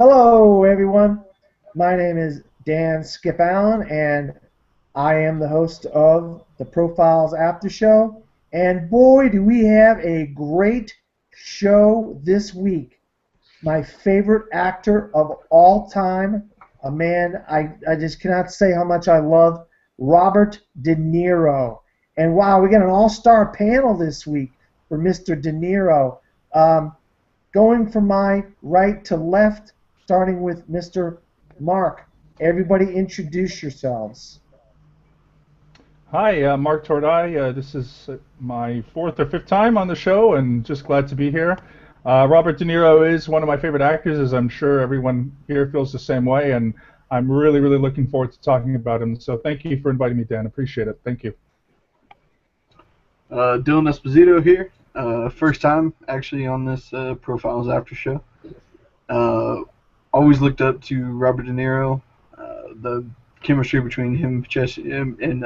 Hello, everyone. My name is Dan Skip Allen, and I am the host of the Profiles After Show. And boy, do we have a great show this week. My favorite actor of all time, a man I just cannot say how much I love, Robert De Niro. And wow, we got an all-star panel this week for Mr. De Niro. Um, Going from my right to left, starting with Mr. Mark. Everybody introduce yourselves. Hi, Mark Tordai. This is my fourth or fifth time on the show, and just glad to be here. Robert De Niro is one of my favorite actors, as I'm sure everyone here feels the same way, and I'm really, really looking forward to talking about him. So thank you for inviting me, Dan. Appreciate it. Thank you. Dylan Esposito here. First time actually on this Profiles After Show. Uh, Always looked up to Robert De Niro. The chemistry between him and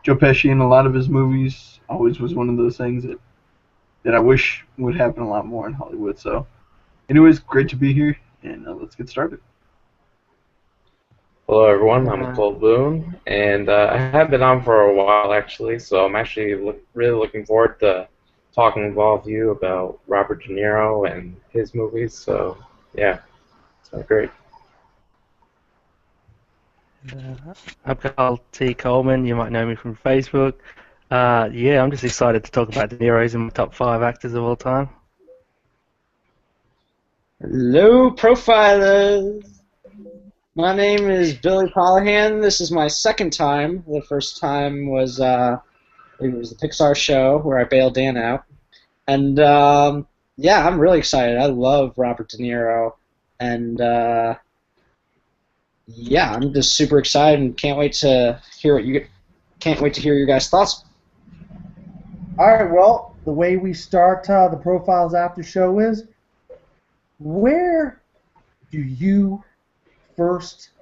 Joe Pesci in a lot of his movies always was one of those things that I wish would happen a lot more in Hollywood. So, anyways, great to be here, and let's get started. Hello, everyone. I'm Uh, Cole Boone, and I have been on for a while actually, so I'm actually really looking forward to talking with all of you about Robert De Niro and his movies. So, yeah, it's great. I'm Carl T. Coleman. You might know me from Facebook. Yeah, I'm just excited to talk about De Niro's in my top five actors of all time. Hello, profilers. My name is Billy Callahan. This is my second time. The first time was it was the Pixar show where I bailed Dan out, and yeah, I'm really excited. I love Robert De Niro, and yeah, I'm just super excited and can't wait to hear your guys' thoughts. All right, well, the way we start the Profiles After Show is where do you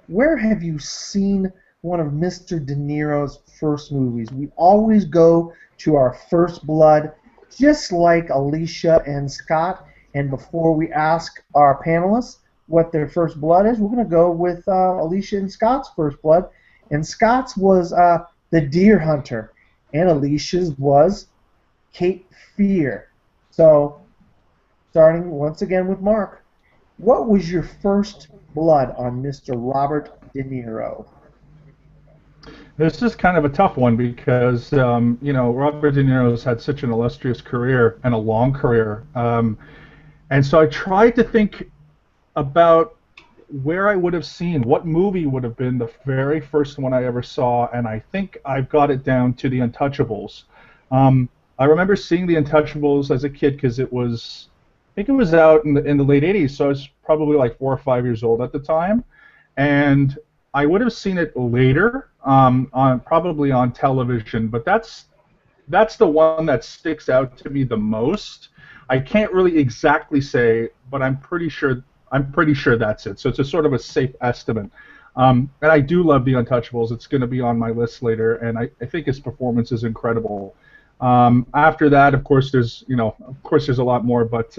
where have you seen one of Mr. De Niro's first movies? We always go to our first blood, just like Alicia and Scott. And before we ask our panelists what their first blood is, we're going to go with Alicia and Scott's first blood. And Scott's was The Deer Hunter, and Alicia's was Cape Fear. So, starting once again with Mark, what was your first blood on Mr. Robert De Niro? This is kind of a tough one because, Robert De Niro's had such an illustrious career and a long career. And so I tried to think about where I would have seen, what movie would have been the very first one I ever saw, and I think I've got it down to The Untouchables. I remember seeing The Untouchables as a kid because I think it was out in the late 80s, so I was probably like 4 or 5 years old at the time, and I would have seen it later, probably on television, but that's the one that sticks out to me the most. I can't really exactly say, but I'm pretty sure that's it. So it's a sort of a safe estimate. And I do love The Untouchables. It's going to be on my list later, and I think his performance is incredible. After that, of course, there's a lot more, but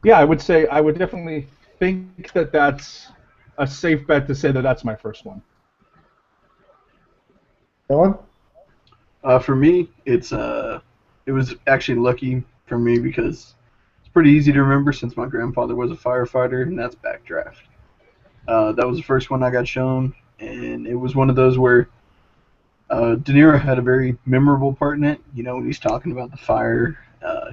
yeah, I would definitely think that that's a safe bet to say that that's my first one. Dylan? For me, it was actually lucky for me because it's pretty easy to remember since my grandfather was a firefighter, and that's Backdraft. That was the first one I got shown, and it was one of those where De Niro had a very memorable part in it. You know, when he's talking about the fire,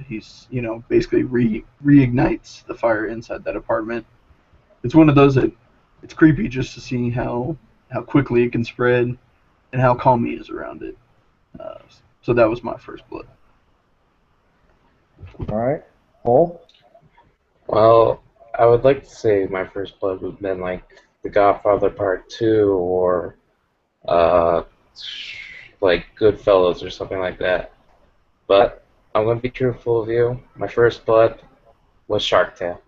he's basically reignites the fire inside that apartment. It's one of those that it's creepy just to see how quickly it can spread and how calm he is around it. Uh, so that was my first blood. All right. Paul? Well, I would like to say my first blood would have been like The Godfather Part 2 or uh, like Goodfellas or something like that. But I'm going to be truthful with you. My first blood was Shark Tale.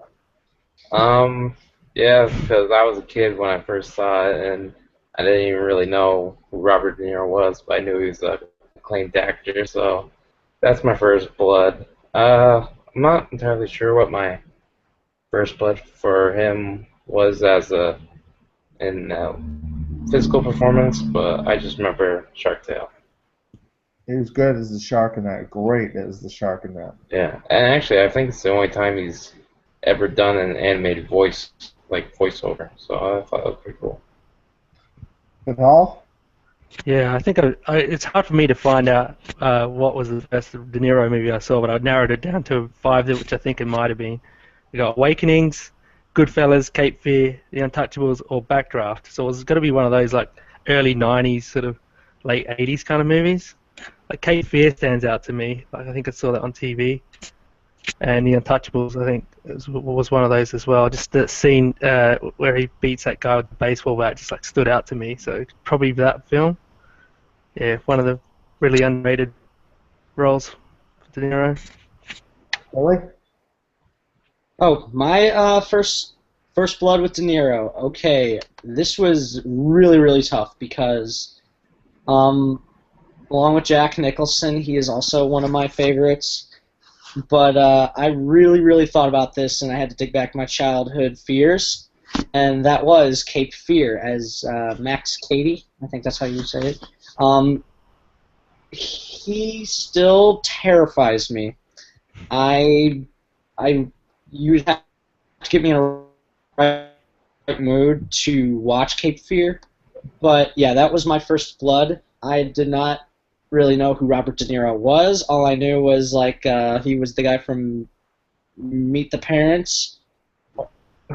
Um, yeah, because I was a kid when I first saw it, and I didn't even really know who Robert De Niro was, but I knew he was a acclaimed actor, so that's my first blood. I'm not entirely sure what my first blood for him was as a in physical performance, but I just remember Shark Tale. He was good as the shark in that. Great as the shark in that. Yeah, and actually, I think it's the only time he's ever done an animated voice, like voiceover. So I thought that was pretty cool. But all? Yeah, I think it's hard for me to find out what was the best De Niro movie I saw, but I narrowed it down to five, which I think it might have been. We got Awakenings, Goodfellas, Cape Fear, The Untouchables, or Backdraft. So it's got to be one of those like early '90s, sort of late '80s kind of movies. Like Cape Fear stands out to me. Like I think I saw that on TV, and The Untouchables I think was one of those as well. Just the scene where he beats that guy with the baseball bat just like stood out to me. So probably that film. Yeah, one of the really underrated roles for De Niro. Really? Oh, my first blood with De Niro. Okay, this was really tough because, along with Jack Nicholson, he is also one of my favorites. But I really thought about this, and I had to dig back my childhood fears, and that was Cape Fear as Max Cady. I think that's how you say it. He still terrifies me. You'd have to get me in a right mood to watch Cape Fear, but yeah, that was my first blood. I did not really know who Robert De Niro was. All I knew was like he was the guy from Meet the Parents,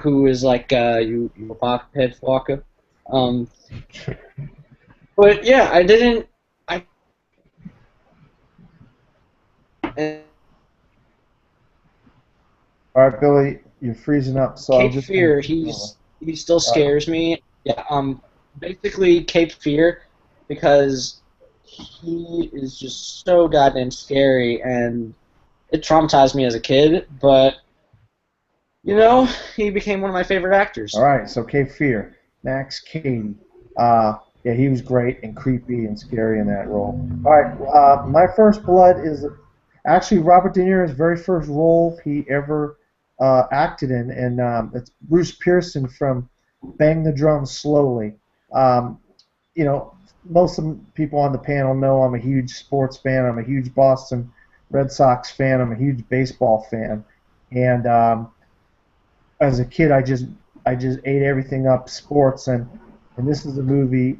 who is like you head Walker. But yeah, I didn't. All right, Billy, you're freezing up. So I'm Cape just Fear, gonna- he still scares me. Yeah, basically Cape Fear because he is just so goddamn scary, and it traumatized me as a kid. But you know, he became one of my favorite actors. All right, so Cape Fear, Max Cady. Yeah, he was great and creepy and scary in that role. All right, my first blood is actually Robert De Niro's very first role he ever acted in, and it's Bruce Pearson from Bang the Drum Slowly. You know, most of the people on the panel know I'm a huge sports fan. I'm a huge Boston Red Sox fan. I'm a huge baseball fan, and as a kid, I just ate everything up sports, and this is a movie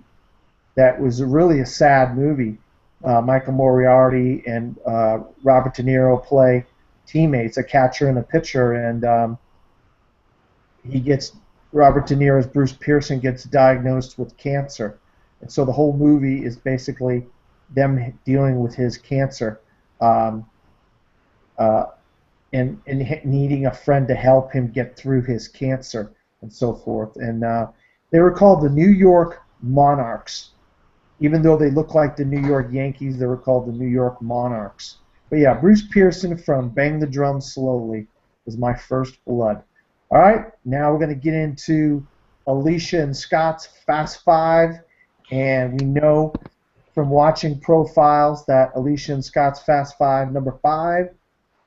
that was really a sad movie. Michael Moriarty and Robert De Niro play teammates, a catcher and a pitcher, and Robert De Niro's Bruce Pearson gets diagnosed with cancer, and so the whole movie is basically them dealing with his cancer. And needing a friend to help him get through his cancer and so forth. And they were called the New York Monarchs. Even though they look like the New York Yankees, they were called the New York Monarchs. But yeah, Bruce Pearson from Bang the Drum Slowly was my first blood. All right, now we're going to get into Alicia and Scott's Fast Five. And we know from watching profiles that Alicia and Scott's Fast Five, number 5,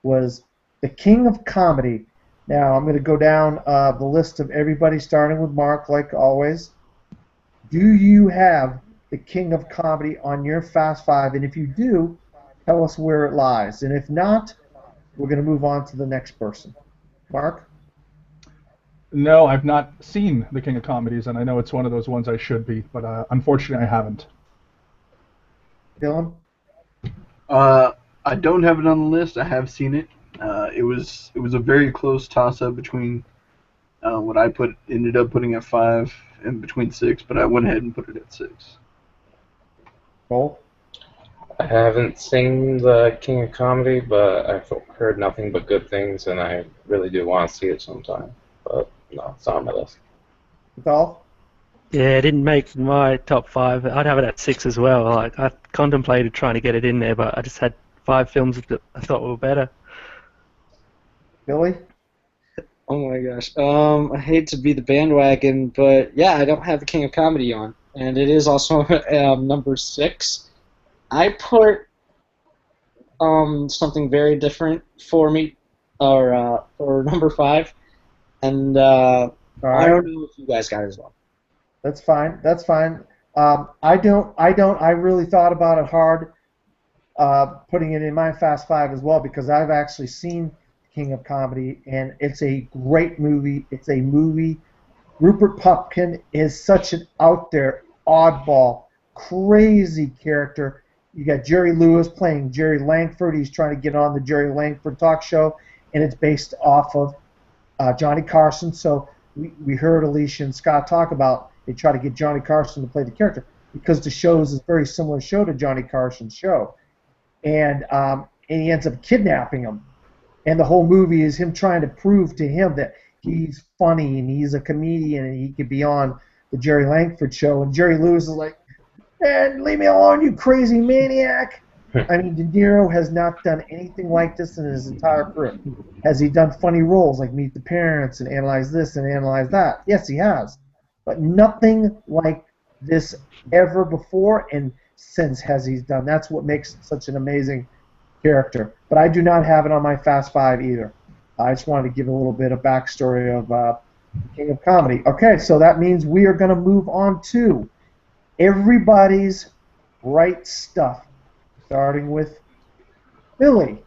was the King of Comedy. Now, I'm going to go down the list of everybody, starting with Mark, like always. Do you have the King of Comedy on your Fast Five? And if you do, tell us where it lies. And if not, we're going to move on to the next person. Mark? No, I've not seen The King of Comedies, and I know it's one of those ones I should be, but unfortunately I haven't. Dylan? I don't have it on the list. I have seen it. It was a very close toss-up between what I ended up putting at 5 and between 6, but I went ahead and put it at 6. Cole? I haven't seen The King of Comedy, but I've heard nothing but good things, and I really do want to see it sometime. But no, it's not on my list. Dolph? Yeah, it didn't make my top 5. I'd have it at 6 as well. Like I contemplated trying to get it in there, but I just had 5 films that I thought were better. Billy? Oh my gosh. I hate to be the bandwagon, but yeah, I don't have the King of Comedy on, and it is also number 6. I put something very different for me, or for number 5, and All I right. don't know if you guys got it as well. That's fine. That's fine. I don't. I really thought about it hard, putting it in my Fast Five as well because I've actually seen King of Comedy, and it's a great movie. It's a movie. Rupert Pupkin is such an out there, oddball, crazy character. You got Jerry Lewis playing Jerry Langford. He's trying to get on the Jerry Langford talk show, and it's based off of Johnny Carson. So we heard Alicia and Scott talk about they try to get Johnny Carson to play the character because the show is a very similar show to Johnny Carson's show, and he ends up kidnapping him, and the whole movie is him trying to prove to him that he's funny and he's a comedian and he could be on the Jerry Langford show. And Jerry Lewis is like, "Man, leave me alone, you crazy maniac." I mean, De Niro has not done anything like this in his entire career. Has he done funny roles like Meet the Parents and Analyze This and Analyze That? Yes, he has. But nothing like this ever before and since has he done. That's what makes such an amazing character. But I do not have it on my Fast Five either. I just wanted to give a little bit of backstory of King of Comedy. Okay, so that means we are going to move on to everybody's right stuff, starting with Billy.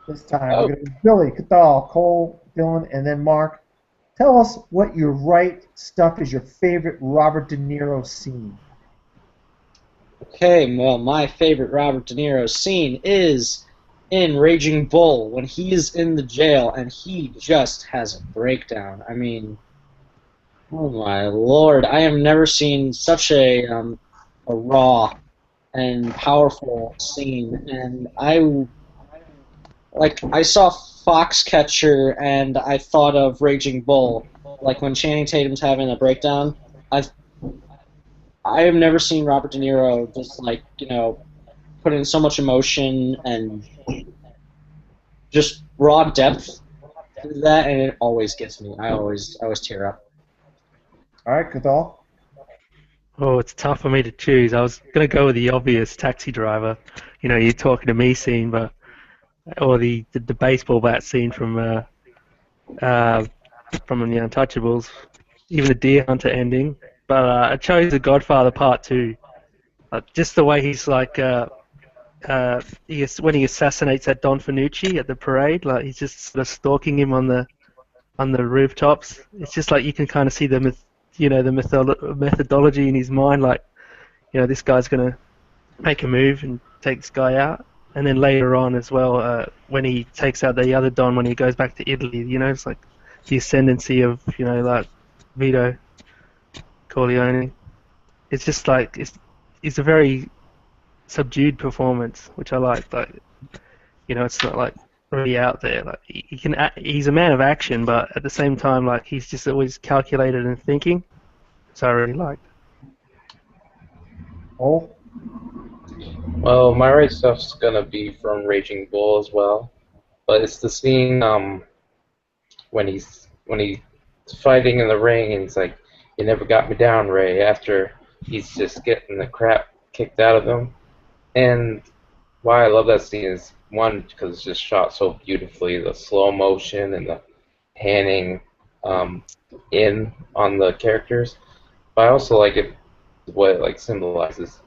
This time we're going to Billy, Cathal, Cole, Dylan, and then Mark. Tell us what your right stuff is, your favorite Robert De Niro scene. Okay, well, my favorite Robert De Niro scene is in Raging Bull when he's in the jail and he just has a breakdown. I mean, oh my lord, I have never seen such a raw and powerful scene. And I saw Foxcatcher and I thought of Raging Bull. Like when Channing Tatum's having a breakdown, I have never seen Robert De Niro just put in so much emotion and just raw depth to that, and it always gets me. I always tear up. All right, Cathal. Oh, it's tough for me to choose. I was gonna go with the obvious Taxi Driver. You know, you're talking to me scene, or the baseball bat scene from the Untouchables, even the Deer Hunter ending. But I chose The Godfather Part 2. Just the way he's when he assassinates that Don Fanucci at the parade, like he's just sort of stalking him on the rooftops. It's just like you can kind of see the methodology in his mind, like this guy's gonna make a move and take this guy out. And then later on as well, when he takes out the other Don when he goes back to Italy, it's like the ascendancy of like Vito Corleone. It's just like it's a very subdued performance, which I like. Like it's not like really out there. Like he's a man of action, but at the same time, like he's just always calculated and thinking. So I really liked. Oh. Well, my right stuff's gonna be from Raging Bull as well, but it's the scene when he's fighting in the ring and he's like, "You never got me down, Ray." After he's just getting the crap kicked out of him, and why I love that scene is one because it's just shot so beautifully, the slow motion and the panning in on the characters. But I also like it what it symbolizes.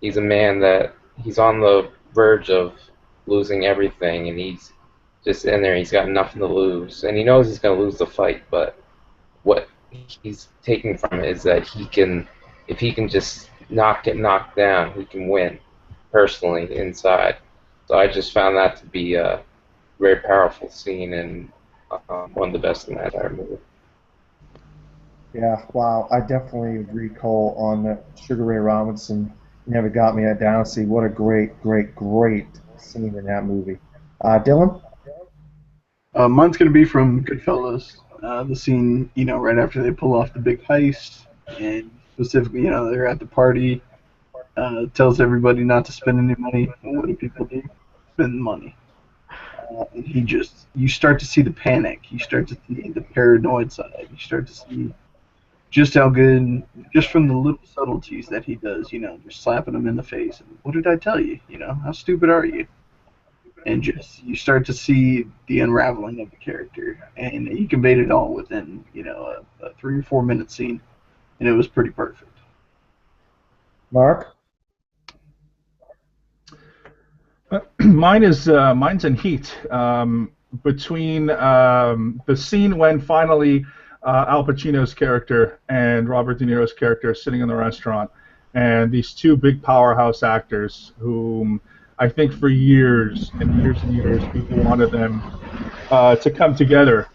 He's a man that he's on the verge of losing everything, and he's just in there. He's got nothing to lose, and he knows he's going to lose the fight. But what he's taking from it is that if he can just not get knocked down, he can win personally inside. So I just found that to be a very powerful scene and one of the best in that entire movie. Yeah, wow. I definitely agree, Cole, on the Sugar Ray Robinson. Never got me down. See, what a great scene in that movie. Dylan? Mine's going to be from Goodfellas. The scene, right after they pull off the big heist, and specifically, they're at the party, tells everybody not to spend any money. And what do people do? Spend money. And you start to see the panic. You start to see the paranoid side. You start to see just how good, just from the little subtleties that he does, just slapping him in the face. And what did I tell you? How stupid are you? and just you start to see the unraveling of the character, and he conveyed it all within a 3 or 4 minute scene, and it was pretty perfect. Mark? Mine's in Heat. Between the scene when finally Al Pacino's character and Robert De Niro's character are sitting in the restaurant, and these two big powerhouse actors whom I think for years and years and years people wanted them to come together.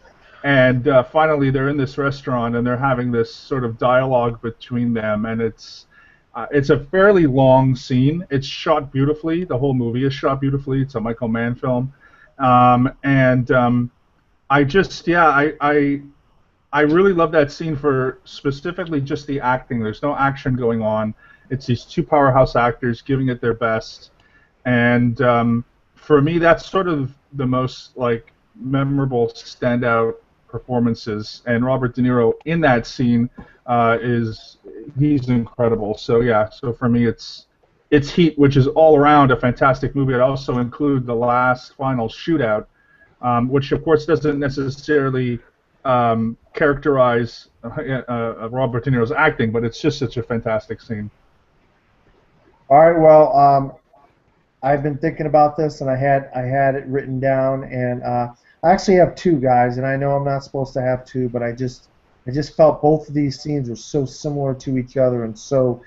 And finally, they're in this restaurant and they're having this sort of dialogue between them, and it's a fairly long scene. It's shot beautifully. The whole movie is shot beautifully. It's a Michael Mann film, and I just I really love that scene for specifically just the acting. There's no action going on. It's these two powerhouse actors giving it their best, and for me, that's sort of the most like memorable standout performances. And Robert De Niro in that scene he's incredible. So yeah, so for me, it's Heat, which is all around a fantastic movie. I'd also include the last final shootout, which of course doesn't necessarily characterize Robert De Niro's acting, but it's just such a fantastic scene. All right, well, I've been thinking about this, and I had it written down, and I actually have two, guys, and I know I'm not supposed to have two, but I just felt both of these scenes were so similar to each other, and so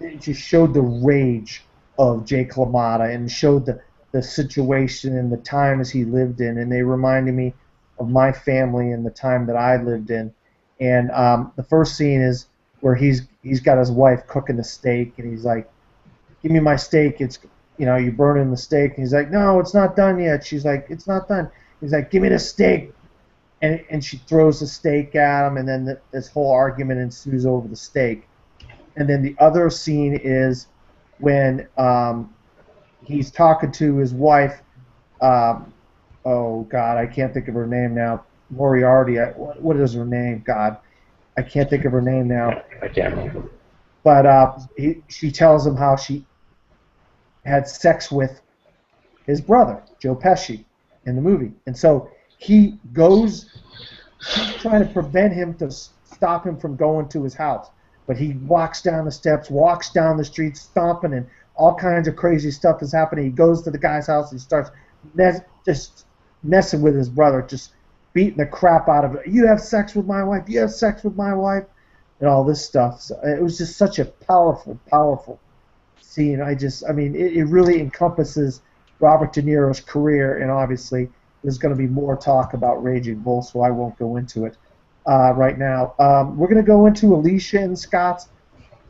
it just showed the rage of Jake LaMotta and showed the situation and the times he lived in, and they reminded me of my family and the time that I lived in. And the first scene is where he's got his wife cooking the steak, and he's like, "Give me my steak. It's you're burning the steak." And he's like, "No, it's not done yet." She's like, "It's not done." He's like, "Give me the steak." And she throws the steak at him, and then this whole argument ensues over the steak. And then the other scene is when he's talking to his wife. Oh God, I can't think of her name now. Moriarty. What is her name? God, I can't think of her name now. I can't remember. But she tells him how she had sex with his brother, Joe Pesci, in the movie. And so he's trying to prevent him to stop him from going to his house. But he walks down the steps, walks down the street, stomping, and all kinds of crazy stuff is happening. He goes to the guy's house and starts just messing with his brother, just beating the crap out of it. "You have sex with my wife. You have sex with my wife," and all this stuff. So it was just such a powerful, powerful scene. It really encompasses Robert De Niro's career, and obviously there's going to be more talk about Raging Bull, so I won't go into it right now. We're going to go into Alicia and Scott's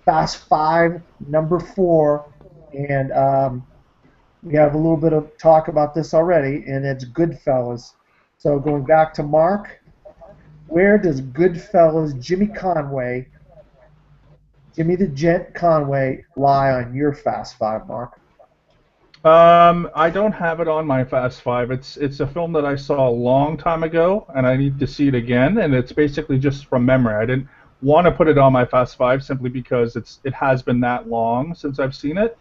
Fast Five, number 4, and we have a little bit of talk about this already, and it's Goodfellas. So going back to Mark, where does Goodfellas, Jimmy the Gent Conway, lie on your Fast Five, Mark? I don't have it on my Fast Five. It's a film that I saw a long time ago, and I need to see it again. And it's basically just from memory. I didn't want to put it on my Fast Five simply because it has been that long since I've seen it.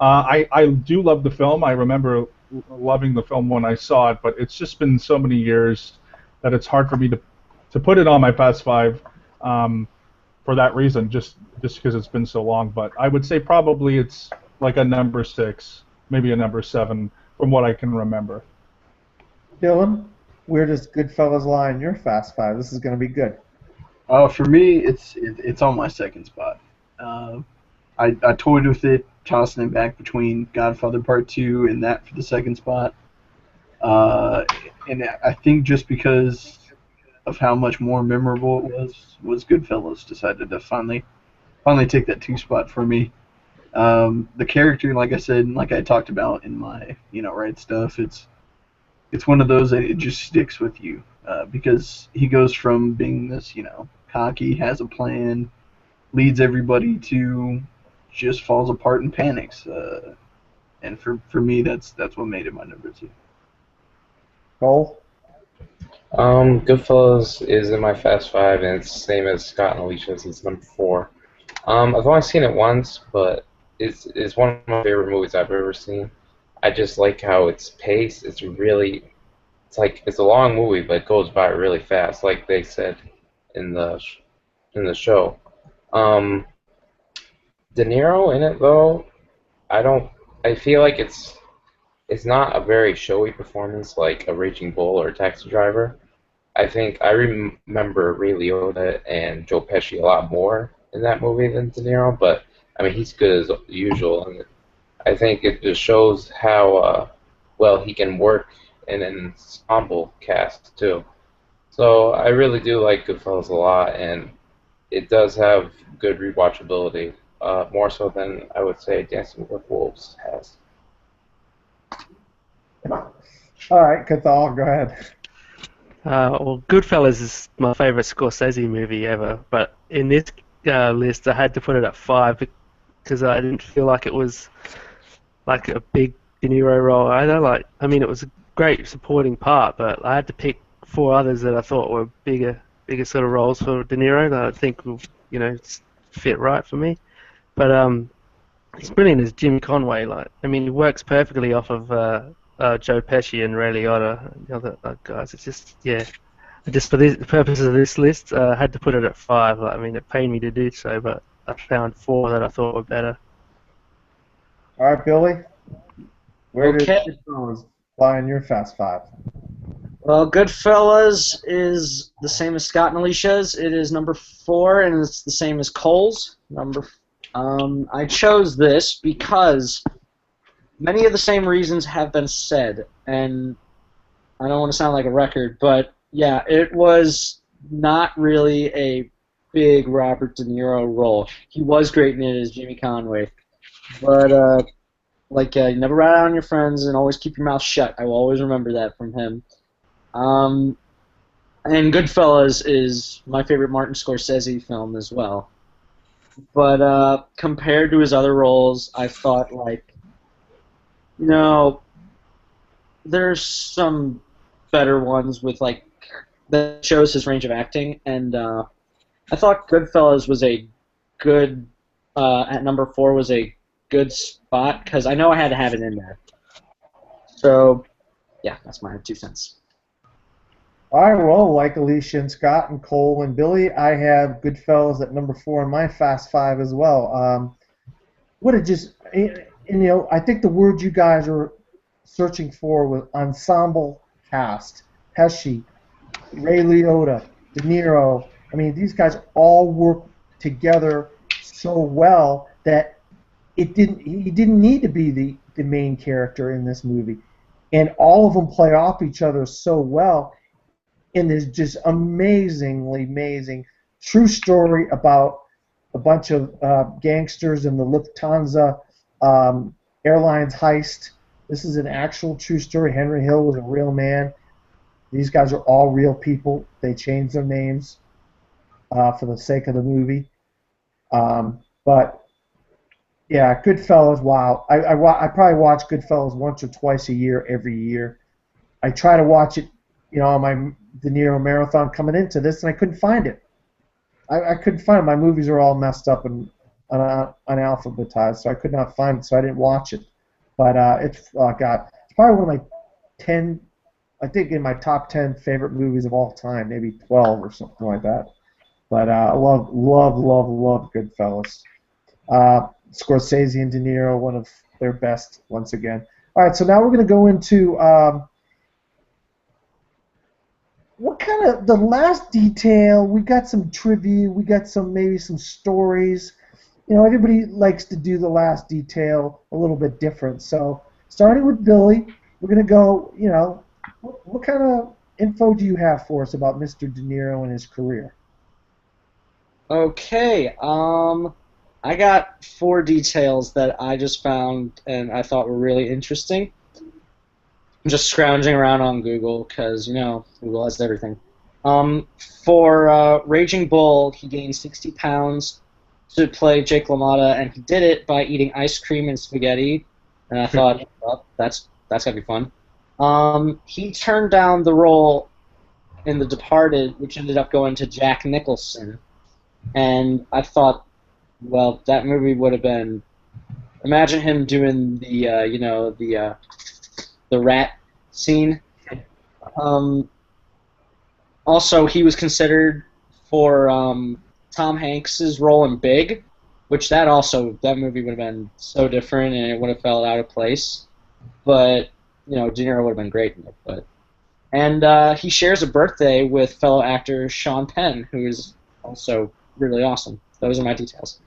I do love the film. I remember loving the film when I saw it, but it's just been so many years that it's hard for me to put it on my Fast Five for that reason, just because it's been so long. But I would say probably it's like a number 6. Maybe a number 7, from what I can remember. Dylan, where does Goodfellas lie in your Fast Five? This is going to be good. For me, it's on my second spot. I toyed with it, tossing it back between Godfather Part 2 and that for the second spot. And I think just because of how much more memorable it was Goodfellas decided to finally take that 2 spot for me. The character, like I said, and like I talked about in my Right Stuff, it's one of those that it just sticks with you because he goes from being this cocky, has a plan, leads everybody, to just falls apart and panics. And for me, that's what made it my number 2. Cole? Goodfellas is in my Fast Five, and it's the same as Scott and Alicia's. It's number 4. I've only seen it once, but it's one of my favorite movies I've ever seen. I just like how it's paced. It's a long movie, but it goes by really fast, like they said in the show. Um, De Niro in it though, I don't. I feel like it's not a very showy performance like a Raging Bull or a Taxi Driver. I think I remember Ray Liotta and Joe Pesci a lot more in that movie than De Niro, but I mean he's good as usual, and I think it just shows how well he can work in an ensemble cast too. So I really do like Goodfellas a lot, and it does have good rewatchability, more so than I would say Dancing with Wolves has. All right, Cathal, go ahead. Well, Goodfellas is my favorite Scorsese movie ever, but in this list, I had to put it at 5 because I didn't feel like it was like a big De Niro role either. Like, I mean, it was a great supporting part, but I had to pick 4 others that I thought were bigger sort of roles for De Niro that I think will, fit right for me. But he's brilliant as Jimmy Conway. Like, I mean, he works perfectly off of Joe Pesci and Ray Liotta and the other guys. It's just, yeah. Just for the purposes of this list, I had to put it at 5. Like, I mean, it paid me to do so, but I found 4 that I thought were better. All right, Billy. Where Okay. did Goodfellas fly in your Fast Five? Well, Goodfellas is the same as Scott and Alicia's. It is number 4, and it's the same as Cole's. I chose this because many of the same reasons have been said, and I don't want to sound like a record, but yeah, it was not really a big Robert De Niro role. He was great in it as Jimmy Conway, but you never rat out on your friends and always keep your mouth shut. I will always remember that from him. And Goodfellas is my favorite Martin Scorsese film as well. But compared to his other roles, I thought, there's some better ones with, that shows his range of acting, and I thought Goodfellas was a good, at number 4 was a good spot, because I know I had to have it in there. So, yeah, that's my 2 cents. All right, well, like Alicia and Scott and Cole and Billy, I have Goodfellas at number 4 in my Fast Five as well. I think the word you guys are searching for was ensemble cast. Pesci, Ray Liotta, De Niro. I mean, these guys all work together so well that he didn't need to be the main character in this movie. And all of them play off each other so well. And there's just amazing true story about a bunch of gangsters in the Lufthansa Airlines heist. This is an actual true story. Henry Hill was a real man. These guys are all real people. They changed their names for the sake of the movie. But yeah, Goodfellas. Wow, I probably watch Goodfellas once or twice a year, every year. I try to watch it, on my De Niro marathon coming into this, and I couldn't find it. I couldn't find it. My movies are all messed up and unalphabetized, so I could not find it, so I didn't watch it. But it's probably one of my 10, I think in my top 10 favorite movies of all time, maybe 12 or something like that. But I love Goodfellas. Scorsese and De Niro, one of their best once again. All right, so now we're going to go into what kind of the last detail. We got some trivia. We got maybe some stories. Everybody likes to do the last detail a little bit different. So starting with Billy, we're going to go, what kind of info do you have for us about Mr. De Niro and his career? Okay, I got 4 details that I just found and I thought were really interesting. I'm just scrounging around on Google because, Google has everything. For Raging Bull, he gained 60 pounds to play Jake LaMotta, and he did it by eating ice cream and spaghetti. And I thought, well, that's gotta be fun. He turned down the role in The Departed, which ended up going to Jack Nicholson. And I thought, well, that movie would have been imagine him doing the the rat scene. Um, Also, he was considered for Tom Hanks's role in Big, which that movie would have been so different and it would have felt out of place. But De Niro would have been great in it. He shares a birthday with fellow actor Sean Penn, who is also really awesome. Those are my details.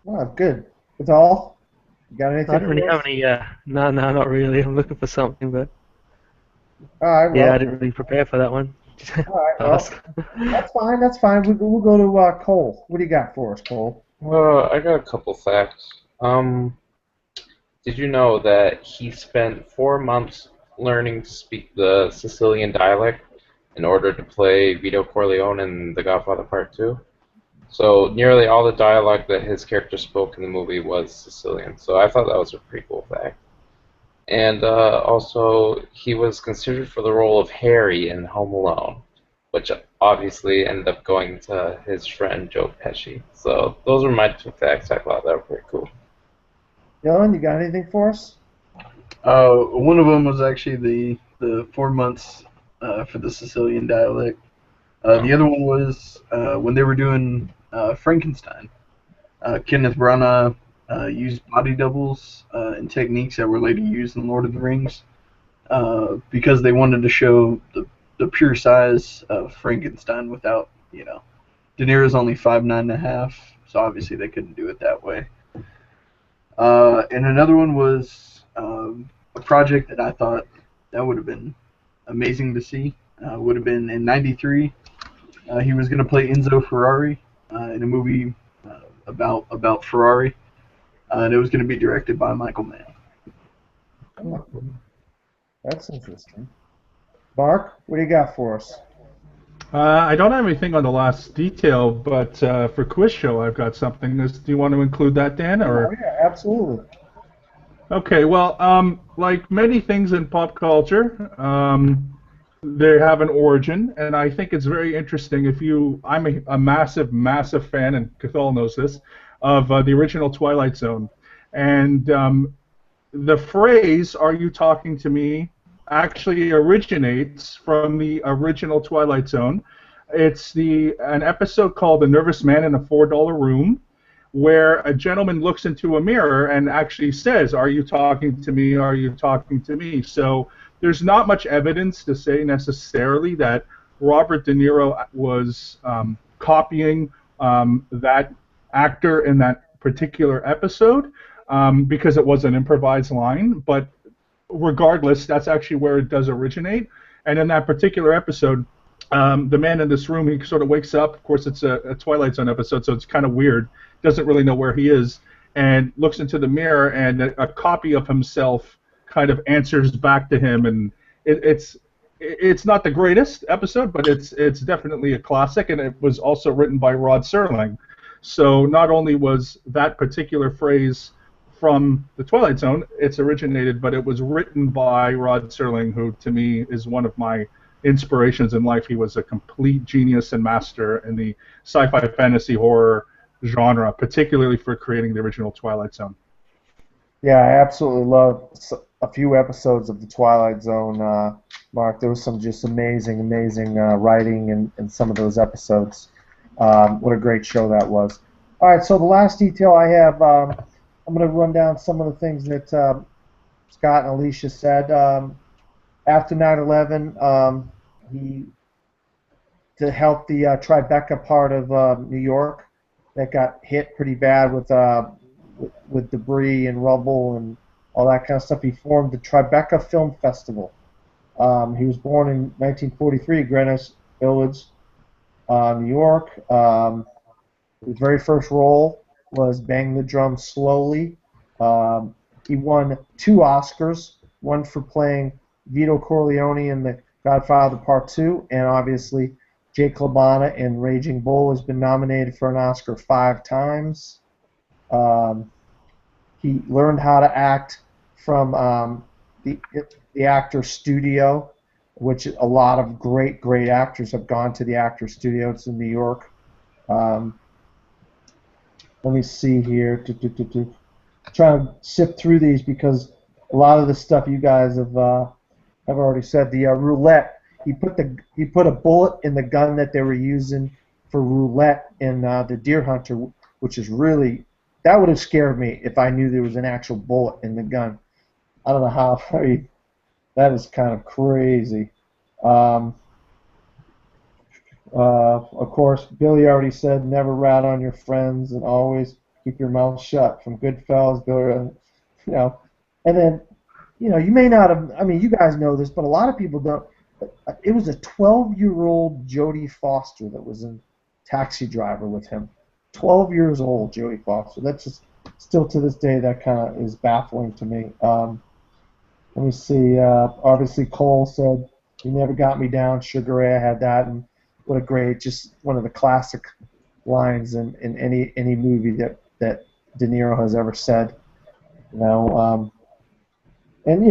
Wow, good. That's all. You got anything? I don't really for have us? any. No, not really. I'm looking for something, but All right. yeah, Well. I didn't really prepare for that one. All right. Pass. Well, that's fine. That's fine. We'll go to Cole. What do you got for us, Cole? Well, I got a couple facts. Did you know that he spent 4 months learning to speak the Sicilian dialect in order to play Vito Corleone in The Godfather Part 2? So nearly all the dialogue that his character spoke in the movie was Sicilian. So I thought that was a pretty cool fact. And also, he was considered for the role of Harry in Home Alone, which obviously ended up going to his friend Joe Pesci. So those are my two facts. I thought that were pretty cool. Dylan, you got anything for us? One of them was actually the 4 months for the Sicilian dialect. The other one was when they were doing Frankenstein. Kenneth Branagh used body doubles and techniques that were later used in Lord of the Rings because they wanted to show the pure size of Frankenstein without, De Niro's only 5'9.5", so obviously they couldn't do it that way. And another one was a project that I thought that would have been amazing to see. Would have been in '93. He was going to play Enzo Ferrari in a movie about Ferrari, and it was going to be directed by Michael Mann. Oh, that's interesting. Mark, what do you got for us? I don't have anything on the last detail, but for quiz show, I've got something. Do you want to include that, Dan? Or Oh, yeah, absolutely. okay, well, like many things in pop culture, they have an origin, and I think it's very interesting. I'm a massive, massive fan, and Cathal knows this, of the original Twilight Zone, and the phrase "Are you talking to me?" actually originates from the original Twilight Zone. It's an episode called "The Nervous Man in a $4 Room," where a gentleman looks into a mirror and actually says, "Are you talking to me? Are you talking to me?" So there's not much evidence to say necessarily that Robert De Niro was copying that actor in that particular episode because it was an improvised line. But regardless, that's actually where it does originate. And in that particular episode, the man in this room, he sort of wakes up. Of course, it's a Twilight Zone episode, so it's kind of weird. Doesn't really know where he is, and looks into the mirror, and a copy of himself kind of answers back to him. And it's not the greatest episode, but it's definitely a classic, and it was also written by Rod Serling. So not only was that particular phrase from the Twilight Zone, it's originated, but it was written by Rod Serling, who to me is one of my inspirations in life. He was a complete genius and master in the sci-fi fantasy horror genre, particularly for creating the original Twilight Zone. Yeah, I absolutely love a few episodes of the Twilight Zone, Mark. There was some just amazing, amazing writing in some of those episodes. What a great show that was. All right, so the last detail I have, I'm going to run down some of the things that Scott and Alicia said. After 9/11, to help the Tribeca part of New York that got hit pretty bad with debris and rubble and all that kind of stuff, he formed the Tribeca Film Festival. He was born in 1943 at Greenwich Village, New York. His very first role was Bang the Drum Slowly. He won 2 Oscars, one for playing Vito Corleone in The Godfather Part 2, and obviously Jake LaMotta in Raging Bull has been nominated for an Oscar 5 times. He learned how to act from the Actors Studio, which a lot of great, great actors have gone to the Actors Studio. It's in New York. Let me see here. trying to sift through these because a lot of the stuff you guys have already said. The roulette. He put a bullet in the gun that they were using for roulette in the Deer Hunter, which is really that would have scared me if I knew there was an actual bullet in the gun. I don't know how. I mean, that is kind of crazy. Um, of course, Billy already said never rat on your friends and always keep your mouth shut. From Goodfellas, Billy, you know, and then you may not have. I mean, you guys know this, but a lot of people don't. It was a 12-year-old Jodie Foster that was in Taxi Driver with him. 12 years old, Jodie Foster. That's just still to this day that kind of is baffling to me. Let me see. Obviously, Cole said, "You never got me down, Sugar Ray." I had that, and what a great, just one of the classic lines in any movie that De Niro has ever said. You know, and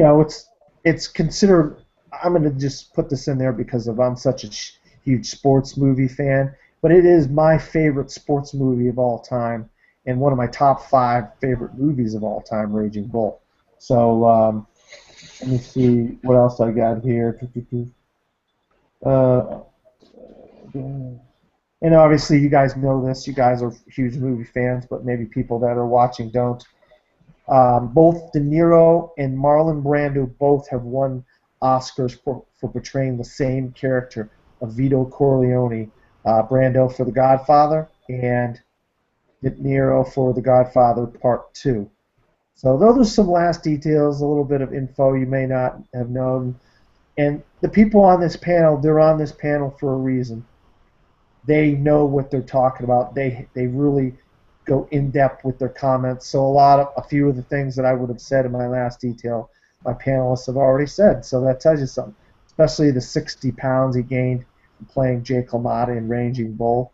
it's considered. I'm going to just put this in there because I'm such a huge sports movie fan, but it is my favorite sports movie of all time, and one of my top 5 favorite movies of all time, Raging Bull. So. Let me see what else I got here. Uh, and obviously, you guys know this. You guys are huge movie fans, but maybe people that are watching don't. Both De Niro and Marlon Brando both have won Oscars for portraying the same character of Vito Corleone. Brando for The Godfather and De Niro for The Godfather Part 2. So those are some last details, a little bit of info you may not have known. And the people on this panel, they're on this panel for a reason. They know what they're talking about. They really go in depth with their comments. So a few of the things that I would have said in my last detail, my panelists have already said. So that tells you something. Especially the 60 pounds he gained from playing Jake LaMotta in Raging Bull.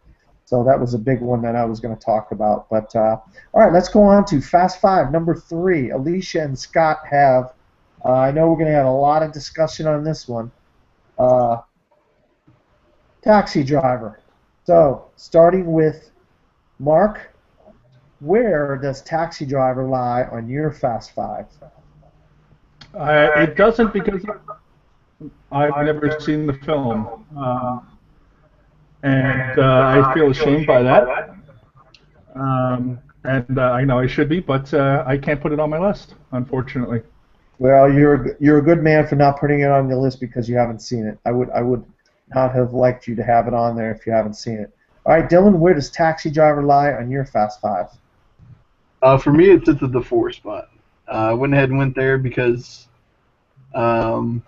So that was a big one that I was going to talk about. But all right, let's go on to Fast Five, number 3. Alicia and Scott have. I know we're going to have a lot of discussion on this one. Taxi Driver. So starting with Mark, where does Taxi Driver lie on your Fast Five? It doesn't because I've never seen the film, and I feel ashamed by that. And I know I should be, but I can't put it on my list, unfortunately. Well, you're a good man for not putting it on your list because you haven't seen it. I would not have liked you to have it on there if you haven't seen it. All right, Dylan, where does Taxi Driver lie on your Fast Five? For me, it's at the 4 spot. I went ahead and went there because I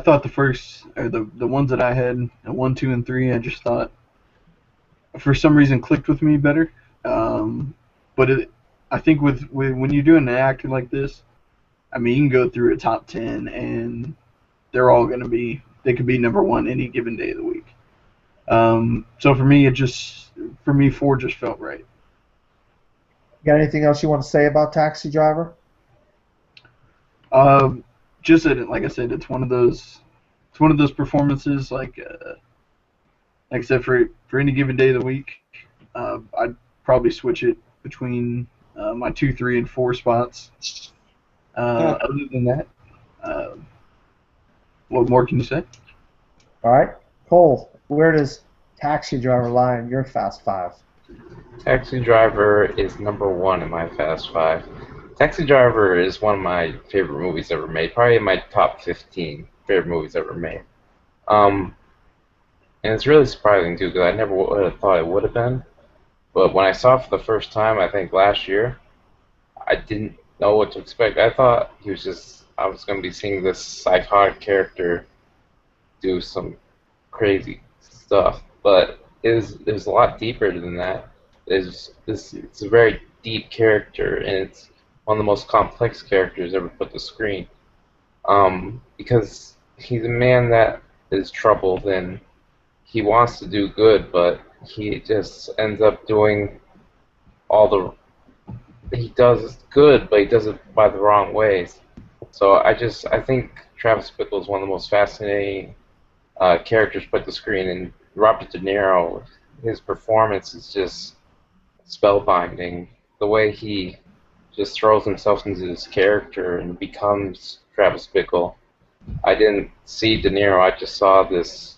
thought the ones that I had, 1, 2, and 3, I just thought for some reason clicked with me better. But I think with when you're doing an act like this, I mean, you can go through a top 10 and they're all going to be, they could be number 1 any given day of the week. So for me, 4 just felt right. Got anything else you want to say about Taxi Driver? Just that, like I said, it's one of those performances. Like I said, for any given day of the week, I'd probably switch it between my 2, 3, and 4 spots. Other than that, what more can you say? All right, Cole, where does Taxi Driver lie in your Fast Five? Taxi Driver is number 1 in my Fast 5. Taxi Driver is one of my favorite movies ever made, probably in my top 15 favorite movies ever made. And it's really surprising, too, because I never would have thought it would have been. But when I saw it for the first time, I think last year, I didn't know what to expect. I thought I was going to be seeing this psychotic character do some crazy stuff. But it was a lot deeper than that. It's a very deep character, and it's one of the most complex characters ever put to screen. Because he's a man that is troubled, and he wants to do good, but he just ends up doing he does good, but he does it by the wrong ways. So I think Travis Bickle is one of the most fascinating characters put to screen, and Robert De Niro, his performance is just spellbinding. the way he just throws himself into this character and becomes Travis Bickle. I didn't see De Niro. I just saw this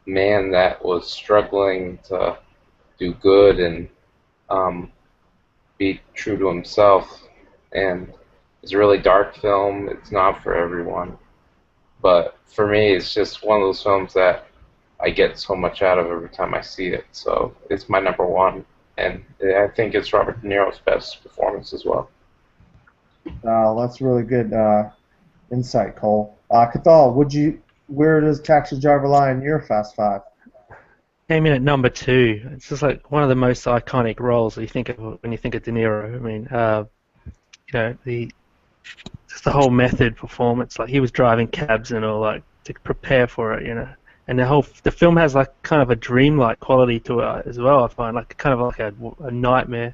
man that was struggling to do good and um, be true to himself. And it's a really dark film. It's not for everyone. But for me, it's just one of those films that I get so much out of every time I see it. So it's my number one. And I think it's Robert De Niro's best performance as well. That's really good insight, Cole. Cathal, where does Taxi Driver lie in your Fast Five? Came in at number 2. It's just like one of the most iconic roles that you think of when you think of De Niro. I mean, just the whole method performance. Like he was driving cabs and all, like to prepare for it, And the film has like kind of a dreamlike quality to it as well. I find like kind of like a nightmare.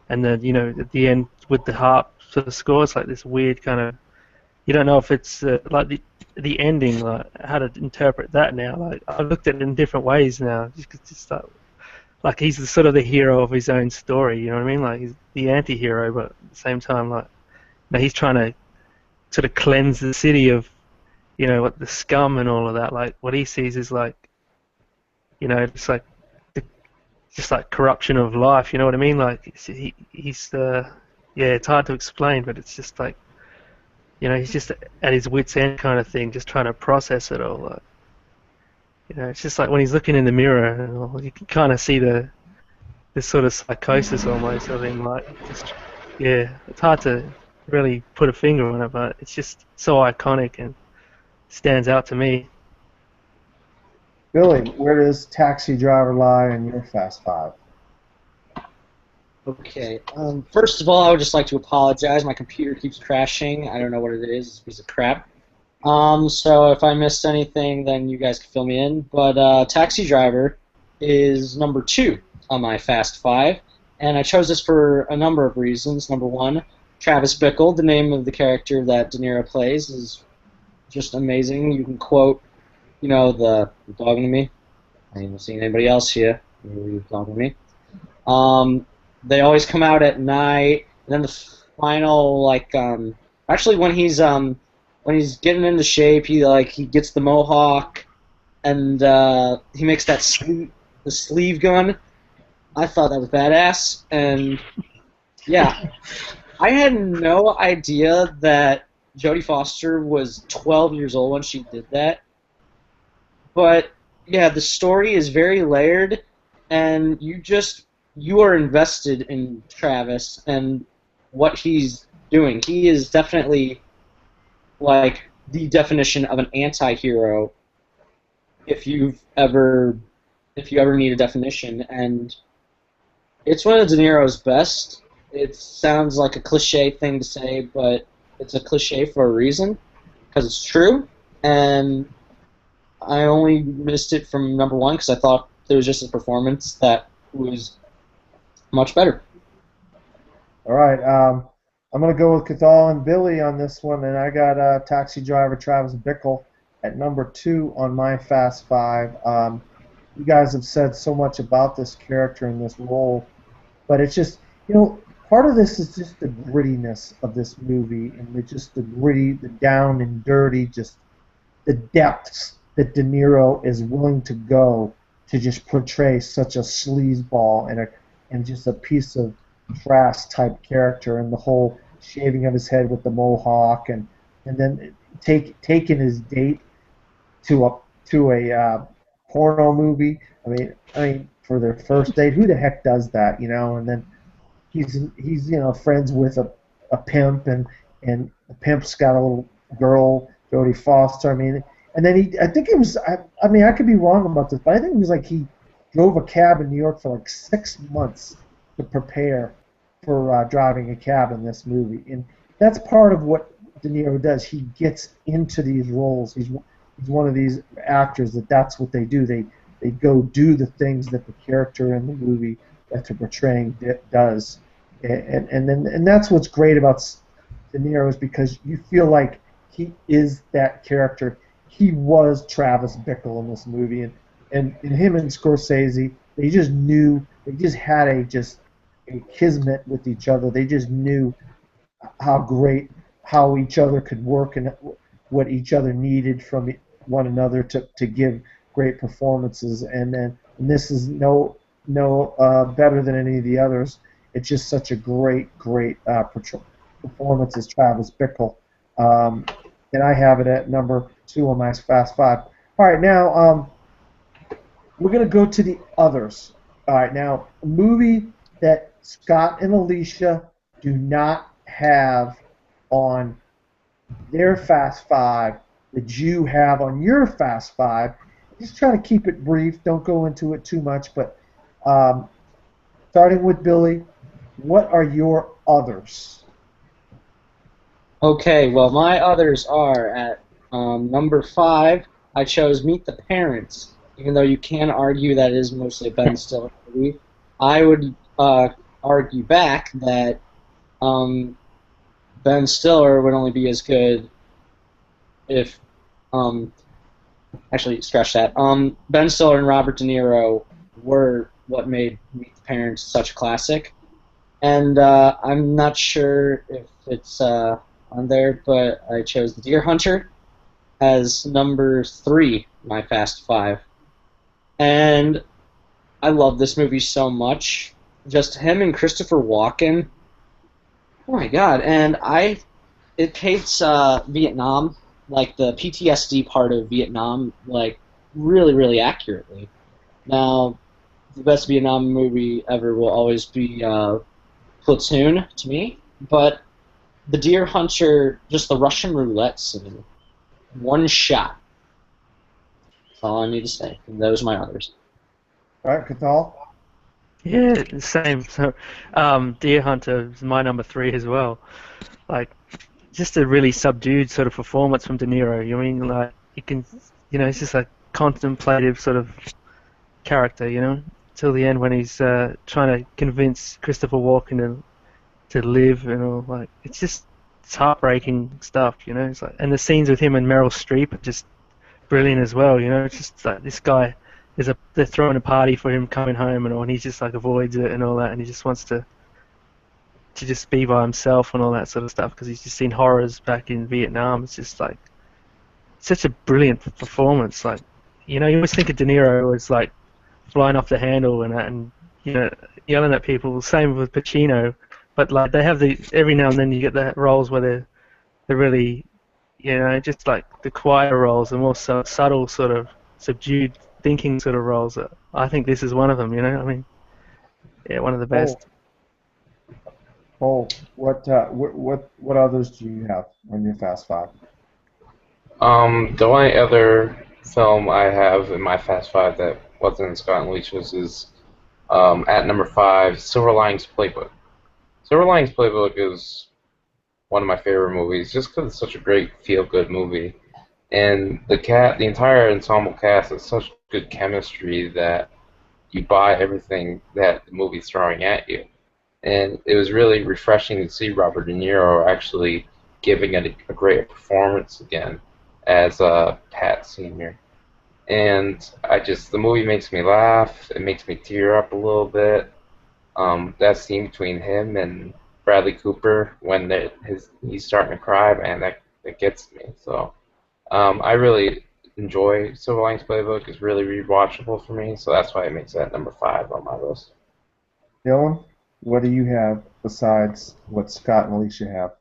And then at the end with the harp sort of score, it's like this weird kind of. You don't know if it's like the ending, like how to interpret that now. Like I've looked at it in different ways now. Just like he's the sort of the hero of his own story. You know what I mean? Like he's the anti-hero, but at the same time, like he's trying to sort of cleanse the city of, what the scum and all of that. Like what he sees is like, it's like just like corruption of life. You know what I mean? Like he's it's hard to explain, but it's just like. He's just at his wit's end kind of thing, just trying to process it all. Like, it's just like when he's looking in the mirror, and all, you can kind of see this sort of psychosis almost of him. Like, it's hard to really put a finger on it, but it's just so iconic and stands out to me. Billy, where does Taxi Driver lie in your Fast Five? Okay. First of all, I would just like to apologize. My computer keeps crashing. I don't know what it is. It's a piece of crap. So if I missed anything, then you guys can fill me in. But Taxi Driver is number 2 on my Fast Five, and I chose this for a number of reasons. Number 1, Travis Bickle, the name of the character that De Niro plays, is just amazing. You can quote, the "You're talking to me. I ain't seen anybody else here. You're talking to me." They always come out at night, and then the final, actually when he's getting into shape, he gets the mohawk, and he makes the sleeve gun. I thought that was badass, and yeah, I had no idea that Jodie Foster was 12 years old when she did that. But yeah, the story is very layered, and you are invested in Travis and what he's doing. He is definitely like the definition of an anti-hero if you ever need a definition, and it's one of De Niro's best. It sounds like a cliche thing to say, but it's a cliche for a reason because it's true, and I only missed it from number 1 because I thought there was just a performance that was much better. All right, I'm going to go with Cathal and Billy on this one, and I got Taxi Driver Travis Bickle at number 2 on my Fast Five. You guys have said so much about this character and this role, but it's just, part of this is just the grittiness of this movie, and just the gritty, the down and dirty, just the depths that De Niro is willing to go to just portray such a sleazeball and just a piece of trash type character, and the whole shaving of his head with the mohawk, and then taking his date to a porno movie. I mean, for their first date, who the heck does that, And then he's friends with a pimp, and the pimp's got a little girl, Jodie Foster. And then I think it was. I could be wrong about this, but I think it was like he drove a cab in New York for like 6 months to prepare for driving a cab in this movie, and that's part of what De Niro does. He gets into these roles. He's one of these actors that's what they do. They go do the things that the character in the movie that they're portraying does, and that's what's great about De Niro, is because you feel like he is that character. He was Travis Bickle in this movie, and him and Scorsese, they just knew, they just had a kismet with each other. They just knew how each other could work and what each other needed from one another to give great performances. And this is no better than any of the others. It's just such a great performance as Travis Bickle. Um, and I have it at number 2 on my Fast Five. All right, now we're going to go to the others. All right, now, a movie that Scott and Alicia do not have on their Fast Five that you have on your Fast Five. Just try to keep it brief. Don't go into it too much. But starting with Billy, what are your others? Okay, well, my others are at number 5. I chose Meet the Parents, even though you can argue that it is mostly a Ben Stiller movie. I would argue back that Ben Stiller would only be as good if actually scratch that. Ben Stiller and Robert De Niro were what made Meet the Parents such a classic, and I'm not sure if it's on there, but I chose The Deer Hunter as number 3, my Fast Five, and I love this movie so much. Just him and Christopher Walken. Oh my God! And it paints Vietnam, like the PTSD part of Vietnam, like really accurately. Now, the best Vietnam movie ever will always be Platoon to me, but The Deer Hunter, just the Russian roulette scene, one shot. That's all I need to say. And those are my others. All right, Cathal? Yeah, the same. So, Deer Hunter is my number 3 as well. Like, just a really subdued sort of performance from De Niro. You mean, like, you can, it's just a contemplative sort of character, till the end when he's trying to convince Christopher Walken to live and all. Like, it's heartbreaking stuff, It's like, and the scenes with him and Meryl Streep are just brilliant as well, It's just like this guy. They're throwing a party for him coming home and all, and he just like avoids it and all that, and he just wants to just be by himself and all that sort of stuff because he's just seen horrors back in Vietnam. It's just like such a brilliant performance. Like, you always think of De Niro as like flying off the handle and that, and yelling at people. Same with Pacino, but like they have every now and then you get the roles where they're really, just like the quieter roles, the more subtle sort of subdued thinking sort of roles. I think this is one of them. I mean, yeah, one of the best. What others do you have on your Fast Five? The only other film I have in my Fast Five that wasn't in Scott and Leach's is at number 5, Silver Linings Playbook. Silver Linings Playbook is one of my favorite movies just because it's such a great feel-good movie. And the entire ensemble cast has such good chemistry that you buy everything that the movie's throwing at you. And it was really refreshing to see Robert De Niro actually giving it a great performance again as Pat Sr. And the movie makes me laugh. It makes me tear up a little bit. That scene between him and Bradley Cooper when he's starting to cry, man, that gets me. So. I really enjoy Silver Linings Playbook. It's really rewatchable for me, so that's why it makes that number 5 on my list. Dylan, what do you have besides what Scott and Alicia have?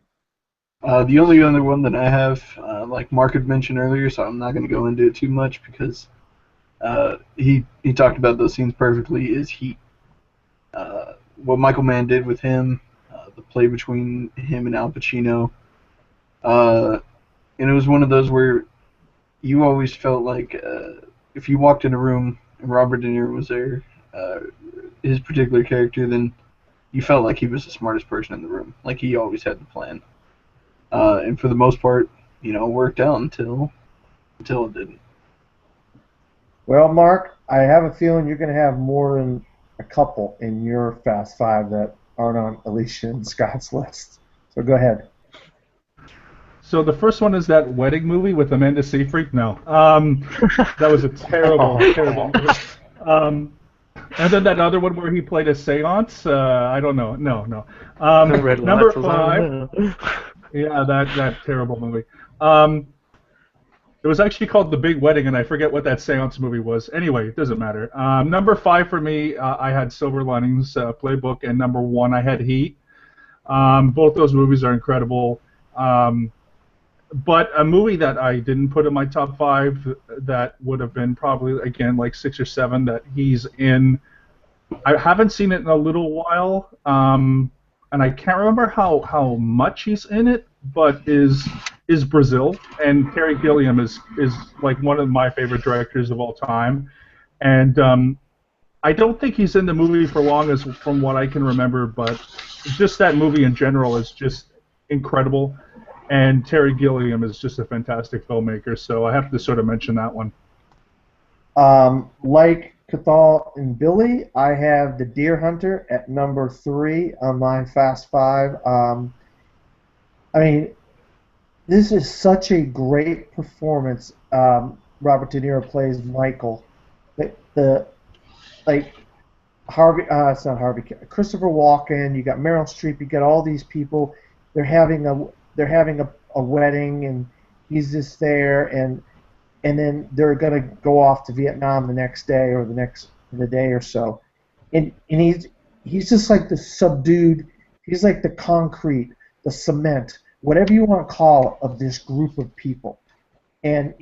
The only other one that I have, like Mark had mentioned earlier, so I'm not going to go into it too much because he talked about those scenes perfectly, is Heat. What Michael Mann did with him, the play between him and Al Pacino, and it was one of those where you always felt like if you walked in a room and Robert De Niro was there, his particular character, then you felt like he was the smartest person in the room. Like he always had the plan. And for the most part, it worked out until it didn't. Well, Mark, I have a feeling you're going to have more than a couple in your Fast Five that aren't on Alicia and Scott's list. So go ahead. So the first one is that wedding movie with Amanda Seyfried. No, that was a terrible movie. And then that other one where he played a seance. I don't know. No, no. Red Number lights or five. something. Yeah, that terrible movie. Um, it was actually called The Big Wedding, and I forget what that seance movie was. Anyway, it doesn't matter. Number five for me, I had Silver Linings Playbook, and number one, I had Heat. Both those movies are incredible. Um, but a movie that I didn't put in my top five that would have been probably, again, like six or seven that he's in. I haven't seen it in a little while, and I can't remember how much he's in it, but is Brazil, and Terry Gilliam is like one of my favorite directors of all time, and I don't think he's in the movie for long as from what I can remember, but just that movie in general is just incredible, and Terry Gilliam is just a fantastic filmmaker, so I have to sort of mention that one. Like Cathal and Billy, I have the Deer Hunter at number 3 on my Fast Five. I mean, this is such a great performance. Robert De Niro plays Michael. The like Harvey, it's not Harvey. Christopher Walken. You got Meryl Streep. You got all these people. They're having a wedding, and he's just there, and then they're gonna go off to Vietnam the next day or the day or so, and he's just like the subdued. He's like the concrete, the cement, whatever you want to call it, of this group of people. And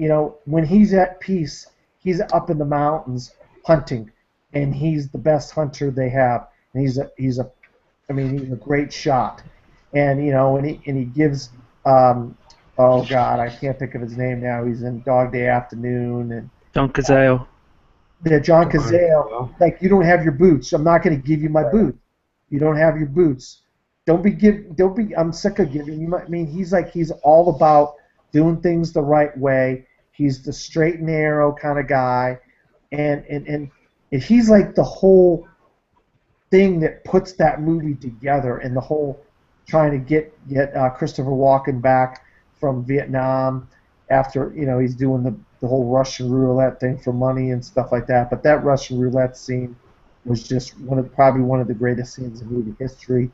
when he's at peace, he's up in the mountains hunting, and he's the best hunter they have. And I mean, he's a great shot. And and he gives oh God, I can't think of his name now. He's in Dog Day Afternoon and John Cazale. John Cazale. Like, you don't have your boots. I'm not going to give you my boots. You don't have your boots. Don't be. I'm sick of giving you. I mean, he's all about doing things the right way. He's the straight and narrow kind of guy, and he's like the whole thing that puts that movie together, and the whole trying to get Christopher Walken back from Vietnam after he's doing the whole Russian roulette thing for money and stuff like that. But that Russian roulette scene was just probably one of the greatest scenes in movie history.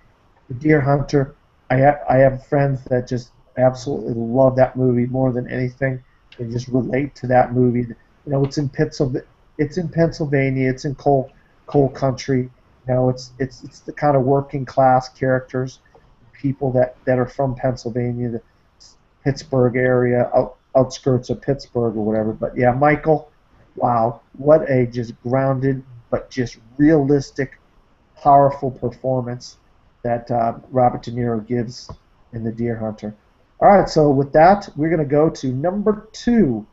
The Deer Hunter, I have friends that just absolutely love that movie more than anything. They just relate to that movie. It's in Pennsylvania. It's in coal country. It's the kind of working class characters, people that are from Pennsylvania, the Pittsburgh area, outskirts of Pittsburgh or whatever. But yeah, Michael, wow, what a just grounded but just realistic, powerful performance that Robert De Niro gives in The Deer Hunter. All right, so with that, we're going to go to number 2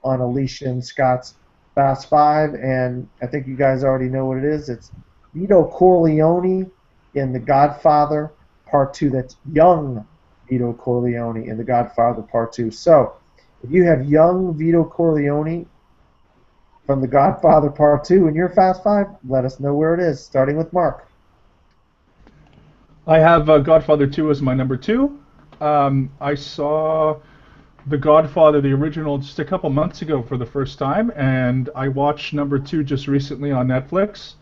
on Alicia and Scott's Fast Five, and I think you guys already know what it is. It's Vito Corleone in The Godfather Part 2. That's young Vito Corleone in The Godfather Part 2. So, if you have young Vito Corleone from The Godfather Part 2 in your Fast Five, let us know where it is, starting with Mark. I have Godfather 2 as my number 2. I saw The Godfather, the original, just a couple months ago for the first time, and I watched number 2 just recently on Netflix.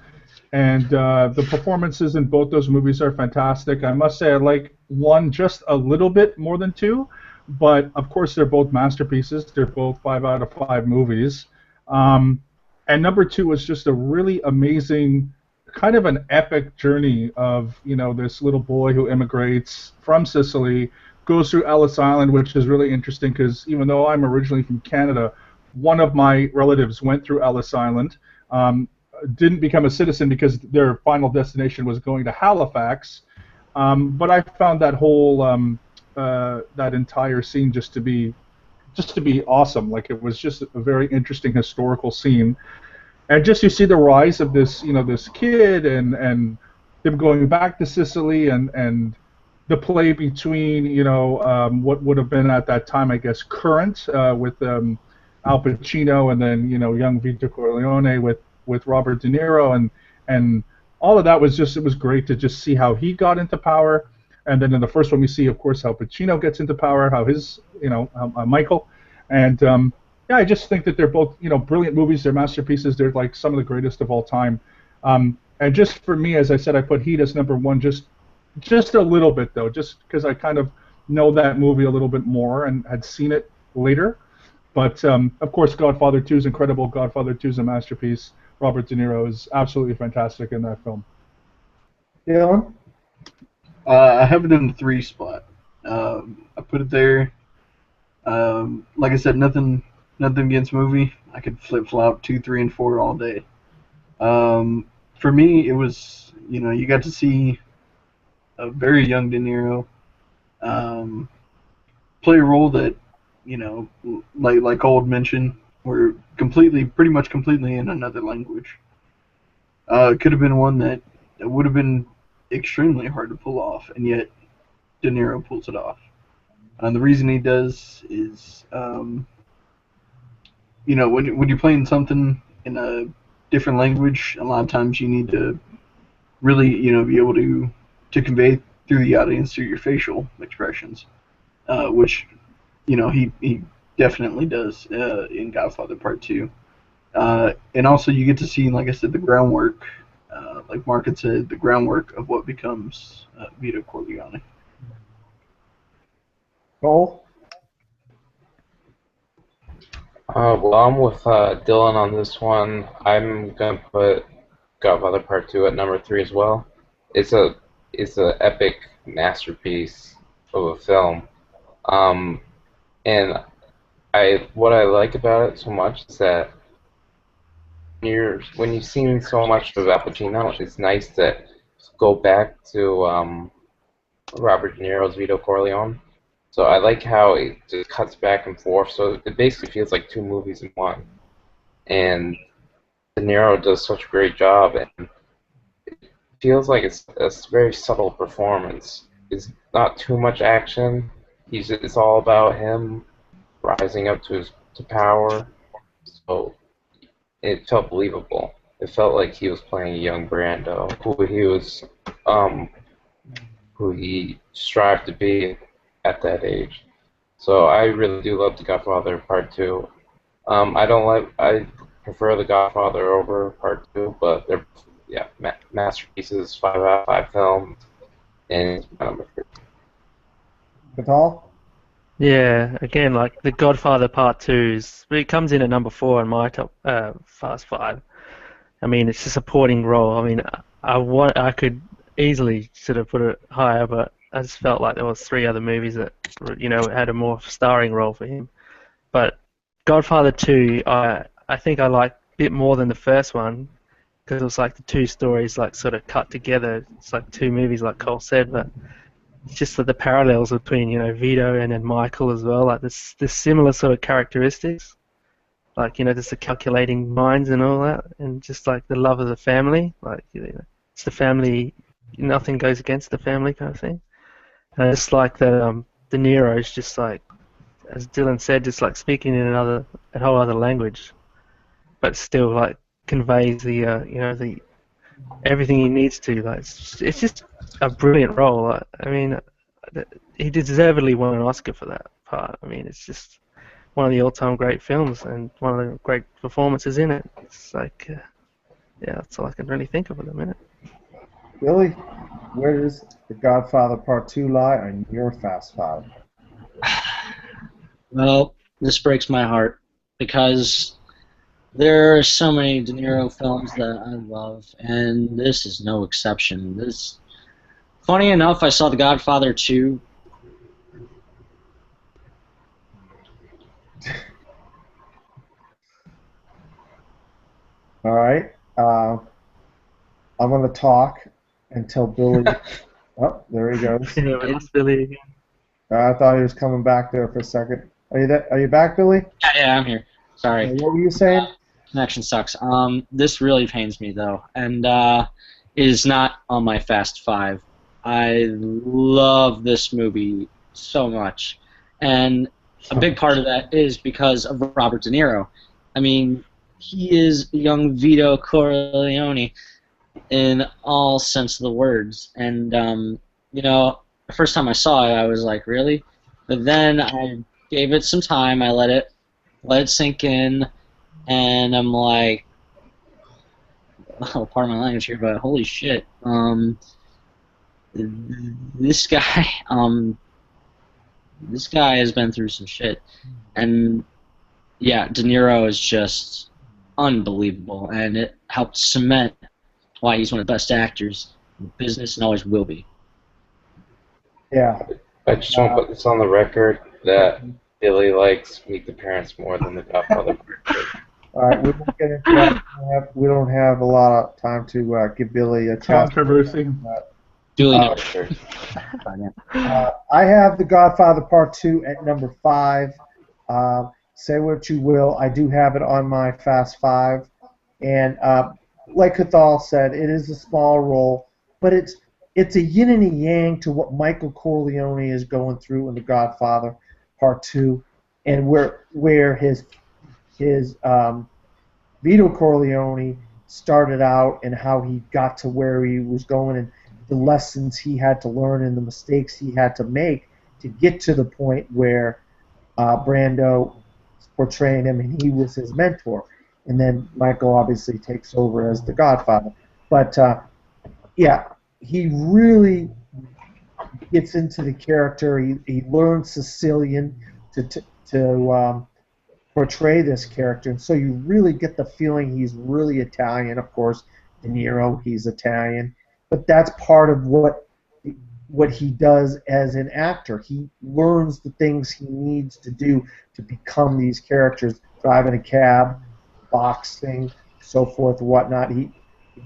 And the performances in both those movies are fantastic. I must say I like 1 just a little bit more than 2, but of course they're both masterpieces. They're both 5 out of 5 movies. And number 2 was just a really amazing, kind of an epic journey of this little boy who immigrates from Sicily, goes through Ellis Island, which is really interesting because even though I'm originally from Canada, one of my relatives went through Ellis Island. Didn't become a citizen because their final destination was going to Halifax, but I found that whole that entire scene just to be awesome. Like, it was just a very interesting historical scene, and just you see the rise of this this kid and them going back to Sicily and the play between what would have been at that time, I guess, current with Al Pacino, and then young Vito Corleone with Robert De Niro, and all of that was just, it was great to just see how he got into power. And then in the first one we see, of course, how Pacino gets into power, how his Michael, and yeah, I just think that they're both brilliant movies. They're masterpieces. They're like some of the greatest of all time. And just for me, as I said, I put Heat as number one, just a little bit though, just because I kind of know that movie a little bit more and had seen it later. But of course, Godfather 2 is incredible. Godfather 2 is a masterpiece. Robert De Niro is absolutely fantastic in that film. Dylan? I have it in the 3 spot. I put it there. Like I said, nothing against movie. I could flip flop 2, 3, and 4 all day. For me, it was, you got to see a very young De Niro play a role that, like Old mentioned, were pretty much completely in another language. It could have been one that would have been extremely hard to pull off, and yet De Niro pulls it off. And the reason he does is, when you're playing something in a different language, a lot of times you need to really, be able to convey through the audience through your facial expressions, which, he definitely does in Godfather Part 2. And also you get to see, like I said, the groundwork, like Mark had said, the groundwork of what becomes Vito Corleone. Cole? Well, I'm with Dylan on this one. I'm gonna put Godfather Part 2 at number 3 as well. It's a epic masterpiece of a film. And what I like about it so much is that when you've seen so much of Al Pacino, it's nice to go back to Robert De Niro's Vito Corleone. So I like how it just cuts back and forth. So it basically feels like 2 movies in one. And De Niro does such a great job, and it feels like it's a very subtle performance. It's not too much action. It's all about him rising up to power. So it felt believable. It felt like he was playing a young Brando, who he strived to be at that age. So I really do love The Godfather Part 2. I prefer The Godfather over Part 2, but they're masterpieces, 5 out of 5 films, and it's my number 3. Catal? Yeah, again, like The Godfather Part 2 it comes in at number 4 in my top Fast 5. I mean, it's a supporting role. I mean, I could easily sort of put it higher, but I just felt like there was 3 other movies that, had a more starring role for him. But Godfather 2, I think I liked a bit more than the first one, because it was like the 2 stories like sort of cut together. It's like 2 movies, like Cole said, but it's just that the parallels between Vito and then Michael as well, like this similar sort of characteristics, like just the calculating minds and all that, and just like the love of the family, like it's the family, nothing goes against the family kind of thing. And I just like that De Niro is just like, as Dylan said, just like speaking in a whole other language, but still like conveys the everything he needs to. Like it's just a brilliant role. I mean, he deservedly won an Oscar for that part. I mean, it's just one of the all-time great films and one of the great performances in it. It's like, that's all I can really think of at the minute. Billy, where does The Godfather Part 2 lie on your Fast 5? Well, this breaks my heart because there are so many De Niro films that I love, and this is no exception. Funny enough, I saw The Godfather 2. All right. I'm going to talk until Billy... Oh, there he goes. Yeah, we lost Billy again. I thought he was coming back there for a second. Are you back, Billy? Yeah, I'm here. Sorry. What were you saying? Connection sucks. This really pains me though, and is not on my Fast 5. I love this movie so much, and a big part of that is because of Robert De Niro. I mean, he is young Vito Corleone in all sense of the words, and the first time I saw it, I was like, really? But then I gave it some time. I let it sink in. And I'm like, oh, pardon my language here, but holy shit. This guy, this guy has been through some shit, and yeah, De Niro is just unbelievable, and it helped cement why he's one of the best actors in the business and always will be. Yeah. I just want to put this on the record that Billy likes Meet the Parents more than The Godfather Part 2. All right, we won't get into that. We don't have a lot of time to give Billy a chance. Controversy. Duly Uh, noted. I have The Godfather Part 2 at number 5. Say what you will, I do have it on my Fast 5. And like Cathal said, it is a small role, but it's a yin and a yang to what Michael Corleone is going through in The Godfather Part 2, and where his Vito Corleone started out and how he got to where he was going and the lessons he had to learn and the mistakes he had to make to get to the point where Brando portraying him and he was his mentor. And then Michael obviously takes over as the Godfather. But yeah, he really gets into the character. He learns Sicilian to portray this character, and so you really get the feeling he's really Italian. Of course, De Niro, he's Italian, but that's part of what he does as an actor. He learns the things he needs to do to become these characters, driving a cab, boxing, so forth, whatnot. He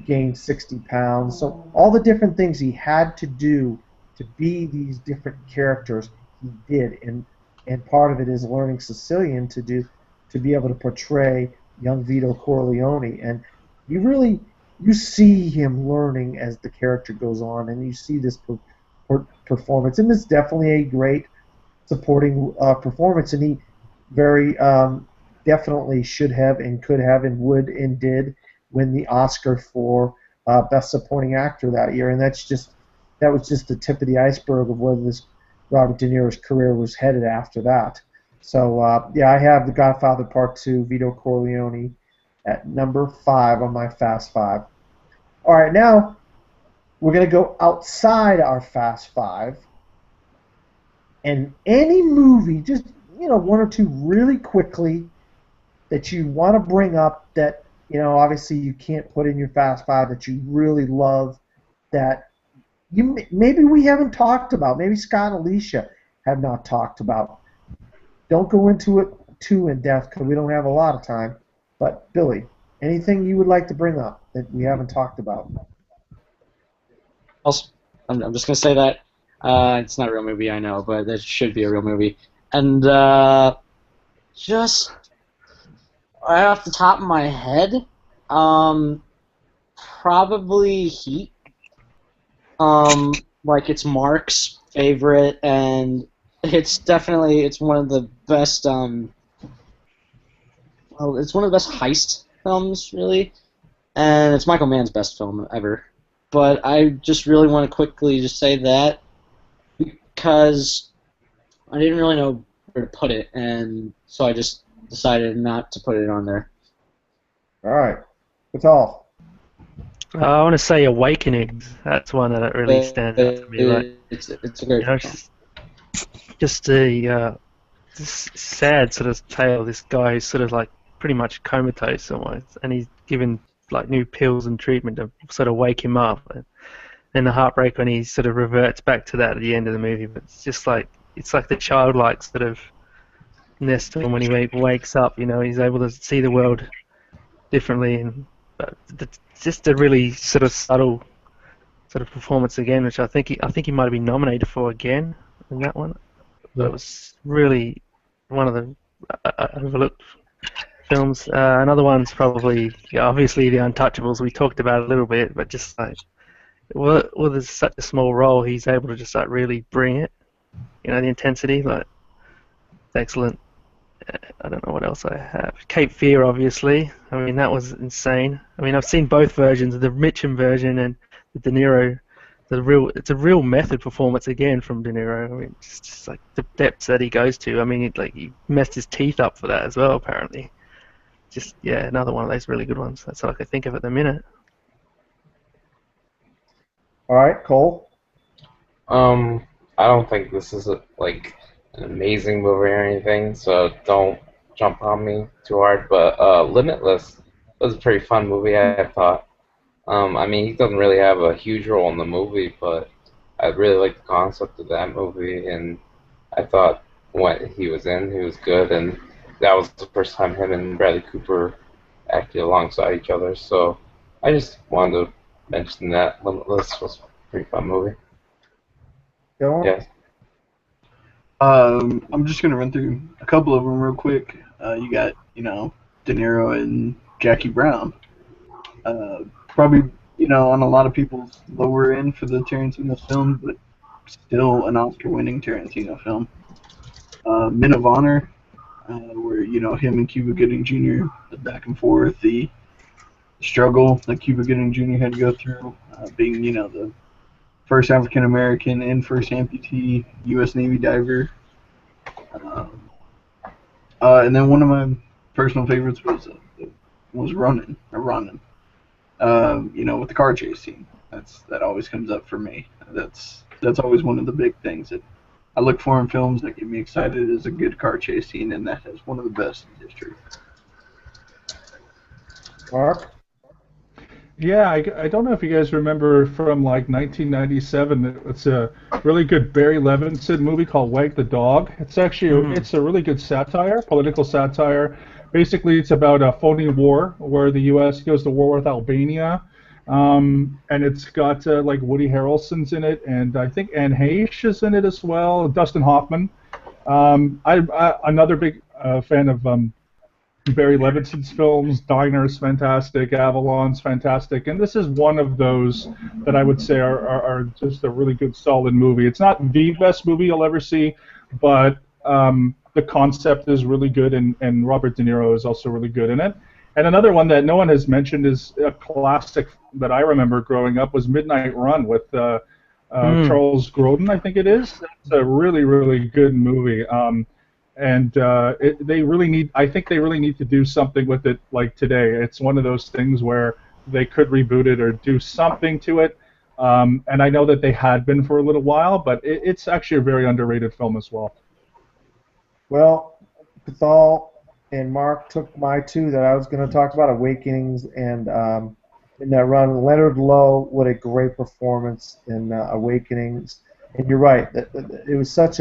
gained 60 pounds. So all the different things he had to do to be these different characters, he did. And part of it is learning Sicilian to be able to portray young Vito Corleone. And you see him learning as the character goes on, and you see this performance. And it's definitely a great supporting performance, and he very definitely should have and could have and would and did win the Oscar for Best Supporting Actor that year. And that was just the tip of the iceberg of whether this Robert De Niro's career was headed after that. So yeah, I have The Godfather Part 2, Vito Corleone, at number 5 on my Fast 5. All right, now we're going to go outside our Fast 5. And any movie, just one or two really quickly that you want to bring up that obviously you can't put in your Fast 5 that you really love that maybe we haven't talked about. Maybe Scott and Alicia have not talked about. Don't go into it too in depth because we don't have a lot of time. But Billy, anything you would like to bring up that we haven't talked about? Also, I'm just gonna say that it's not a real movie, I know, but it should be a real movie. And just right off the top of my head, probably Heat. Like it's Mark's favorite, and it's one of the best. Well, it's one of the best heist films, really, and it's Michael Mann's best film ever. But I just really want to quickly just say that because I didn't really know where to put it, and so I just decided not to put it on there. All right, that's all. I want to say Awakenings. That's one that really stands out to me. Like, It's a great film. just a sad sort of tale of this guy who's sort of like pretty much comatose almost, and he's given like new pills and treatment to sort of wake him up. And then the heartbreak when he sort of reverts back to that at the end of the movie. But it's like the childlike sort of ness to him when he wakes up. He's able to see the world differently, and it's just a really sort of subtle sort of performance again, which I think he might have been nominated for again in that one. But it was really one of the overlooked films. Another one's probably obviously The Untouchables. We talked about it a little bit, but just like there's such a small role, he's able to just like really bring it. The intensity, like it's excellent. I don't know what else I have. Cape Fear, obviously. I mean, that was insane. I mean, I've seen both versions, the Mitchum version and the De Niro. It's a real method performance again from De Niro. I mean, it's just like the depths that he goes to. I mean, he messed his teeth up for that as well, apparently. Just another one of those really good ones. That's all I can think of at the minute. All right, Cole. I don't think this is like an amazing movie or anything, so don't jump on me too hard. But Limitless was a pretty fun movie, I thought. I mean, he doesn't really have a huge role in the movie, but I really liked the concept of that movie, and I thought what he was in, he was good, and that was the first time him and Bradley Cooper acted alongside each other. So I just wanted to mention that Limitless was a pretty fun movie. Go on. Yes. I'm just gonna run through a couple of them real quick. You got, De Niro and Jackie Brown. Probably, on a lot of people's lower end for the Tarantino film, but still an Oscar-winning Tarantino film. Men of Honor, where him and Cuba Gooding Jr. the back and forth, the struggle that Cuba Gooding Jr. had to go through, being the first African American and first amputee U.S. Navy diver. And then one of my personal favorites was Running. With the car chase scene. That always comes up for me. That's always one of the big things that I look for in films that get me excited is a good car chase scene, and that is one of the best in history. Mark. Yeah, I don't know if you guys remember from like 1997. It's a really good Barry Levinson movie called Wag the Dog. It's actually it's a really good satire, political satire. Basically, it's about a phony war where the U.S. goes to war with Albania, and it's got like Woody Harrelson's in it, and I think Anne Heche is in it as well. Dustin Hoffman. I another big fan of Barry Levinson's films. Diner's fantastic, Avalon's fantastic, and this is one of those that I would say are just a really good, solid movie. It's not the best movie you'll ever see, but the concept is really good, and Robert De Niro is also really good in it. And another one that no one has mentioned is a classic that I remember growing up was Midnight Run with Charles Grodin, I think it is. It's a really, really good movie. They really need. I think they really need to do something with it like today. It's one of those things where they could reboot it or do something to it. And I know that they had been for a little while, but it's actually a very underrated film as well. Well, Cathal and Mark took my two that I was going to talk about, Awakenings and in that run. Leonard Lowe, what a great performance in Awakenings. And you're right, it was such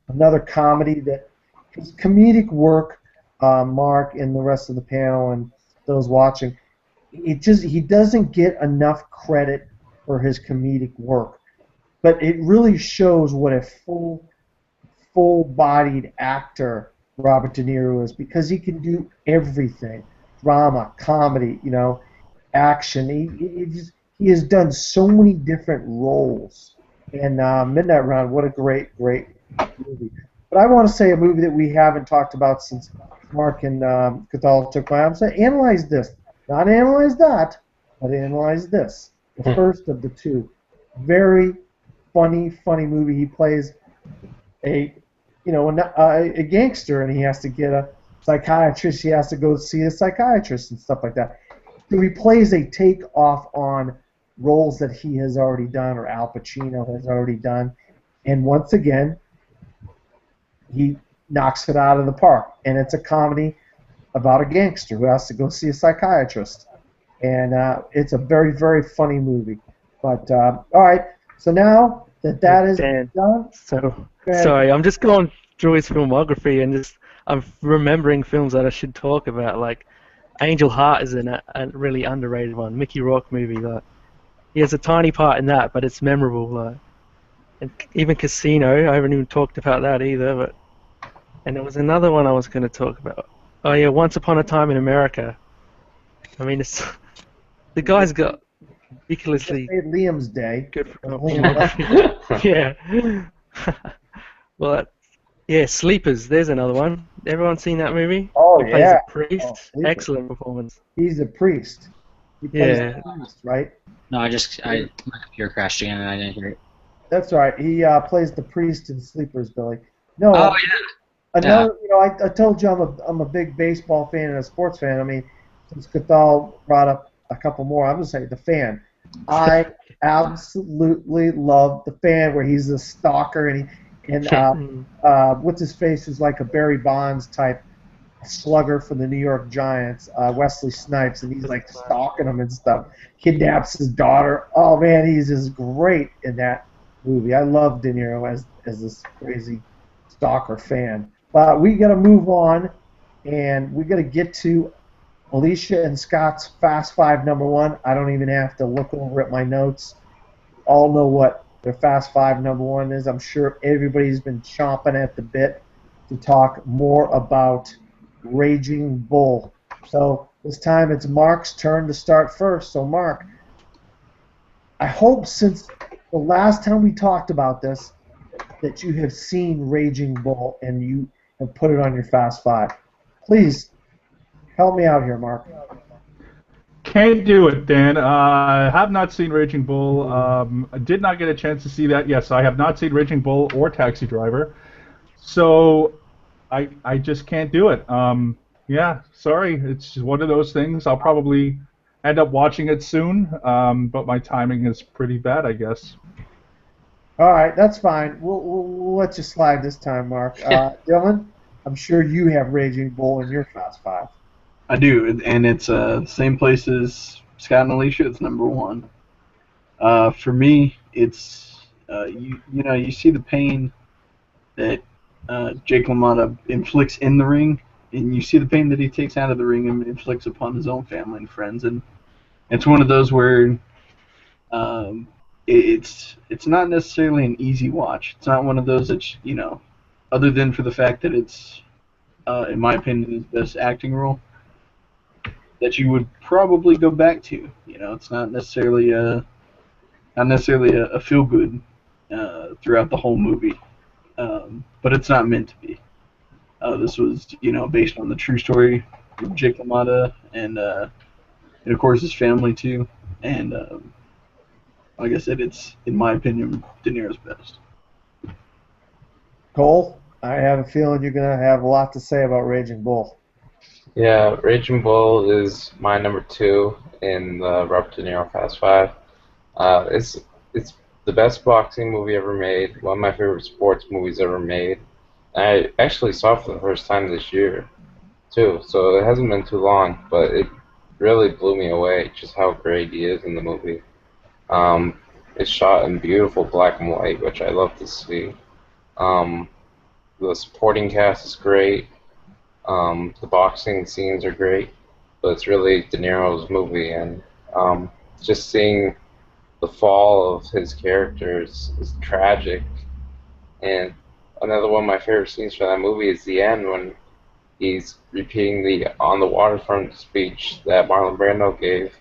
another comedy that his comedic work, Mark and the rest of the panel and those watching, he doesn't get enough credit for his comedic work. But it really shows what a full-bodied actor Robert De Niro is, because he can do everything: drama, comedy, action. He has done so many different roles. And Midnight Run, what a great movie. But I want to say a movie that we haven't talked about since Mark and Cathal took my arm. So analyze this, not analyze that, but analyze this. The first of the two. Very funny movie. He plays a gangster, and he has to get a psychiatrist. He has to go see a psychiatrist and stuff like that. So he plays a takeoff on roles that he has already done, or Al Pacino has already done. And once again, he knocks it out of the park. And it's a comedy about a gangster who has to go see a psychiatrist. And it's a very, very funny movie. But, all right, so now that is done. So, sorry, I'm just going through his filmography and I'm remembering films that I should talk about. Like, Angel Heart is a really underrated one. Mickey Rourke movie. Like, he has a tiny part in that, but it's memorable. Like, and even Casino, I haven't even talked about that either. And there was another one I was going to talk about. Oh yeah, Once Upon a Time in America. I mean, the guy's got ridiculously Liam's Day. Good for yeah. Well, yeah, Sleepers. There's another one. Everyone seen that movie? Oh, he plays yeah. a priest. Excellent performance. He's a priest. He plays a priest, right? No, my computer crashed again and I didn't hear it. That's right. He plays the priest in Sleepers, Billy. No. Oh, yeah. Another, I told you I'm a big baseball fan and a sports fan. I mean, since Cathal brought up a couple more, I'm going to say The Fan. I absolutely love the fan where he's a stalker and what's his face is like a Barry Bonds type slugger for the New York Giants, Wesley Snipes, and he's like stalking him and stuff. Kidnaps his daughter. Oh man, he's just great in that movie. I love De Niro as this crazy stalker fan. But we got to move on, and we got to get to Alicia and Scott's Fast Five #1. I don't even have to look over at my notes. All know what their Fast Five #1 is. I'm sure everybody's been chomping at the bit to talk more about Raging Bull. So this time it's Mark's turn to start first. So Mark, I hope since the last time we talked about this that you have seen Raging Bull and you have put it on your Fast Five. Please help me out here, Mark. Can't do it, Dan. I have not seen Raging Bull. I did not get a chance to see that. Yes, I have not seen Raging Bull or Taxi Driver. So I just can't do it. Yeah, sorry. It's just one of those things. I'll probably end up watching it soon, but my timing is pretty bad, I guess. All right, that's fine. We'll let you slide this time, Mark. Dylan, I'm sure you have Raging Bull in your Fast Five. I do, and it's the same place as Scott and Alicia. It's #1. For me, it's you see the pain that Jake LaMotta inflicts in the ring, and you see the pain that he takes out of the ring and inflicts upon his own family and friends, and it's one of those where it's not necessarily an easy watch. It's not one of those that other than for the fact that it's in my opinion his best acting role, that you would probably go back to. It's not necessarily a feel good throughout the whole movie, but it's not meant to be. This was based on the true story of Jake LaMotta and of course his family too. And like I said, it's in my opinion De Niro's best. Cole, I have a feeling you're gonna have a lot to say about Raging Bull. Yeah, Raging Bull is my #2 in the Robert De Niro Fast Five. It's the best boxing movie ever made. One of my favorite sports movies ever made. I actually saw it for the first time this year, too. So it hasn't been too long, but it really blew me away just how great he is in the movie. It's shot in beautiful black and white, which I love to see. The supporting cast is great. The boxing scenes are great, but it's really De Niro's movie, and just seeing the fall of his characters is tragic. And another one of my favorite scenes from that movie is the end when he's repeating the "On the Waterfront" speech that Marlon Brando gave,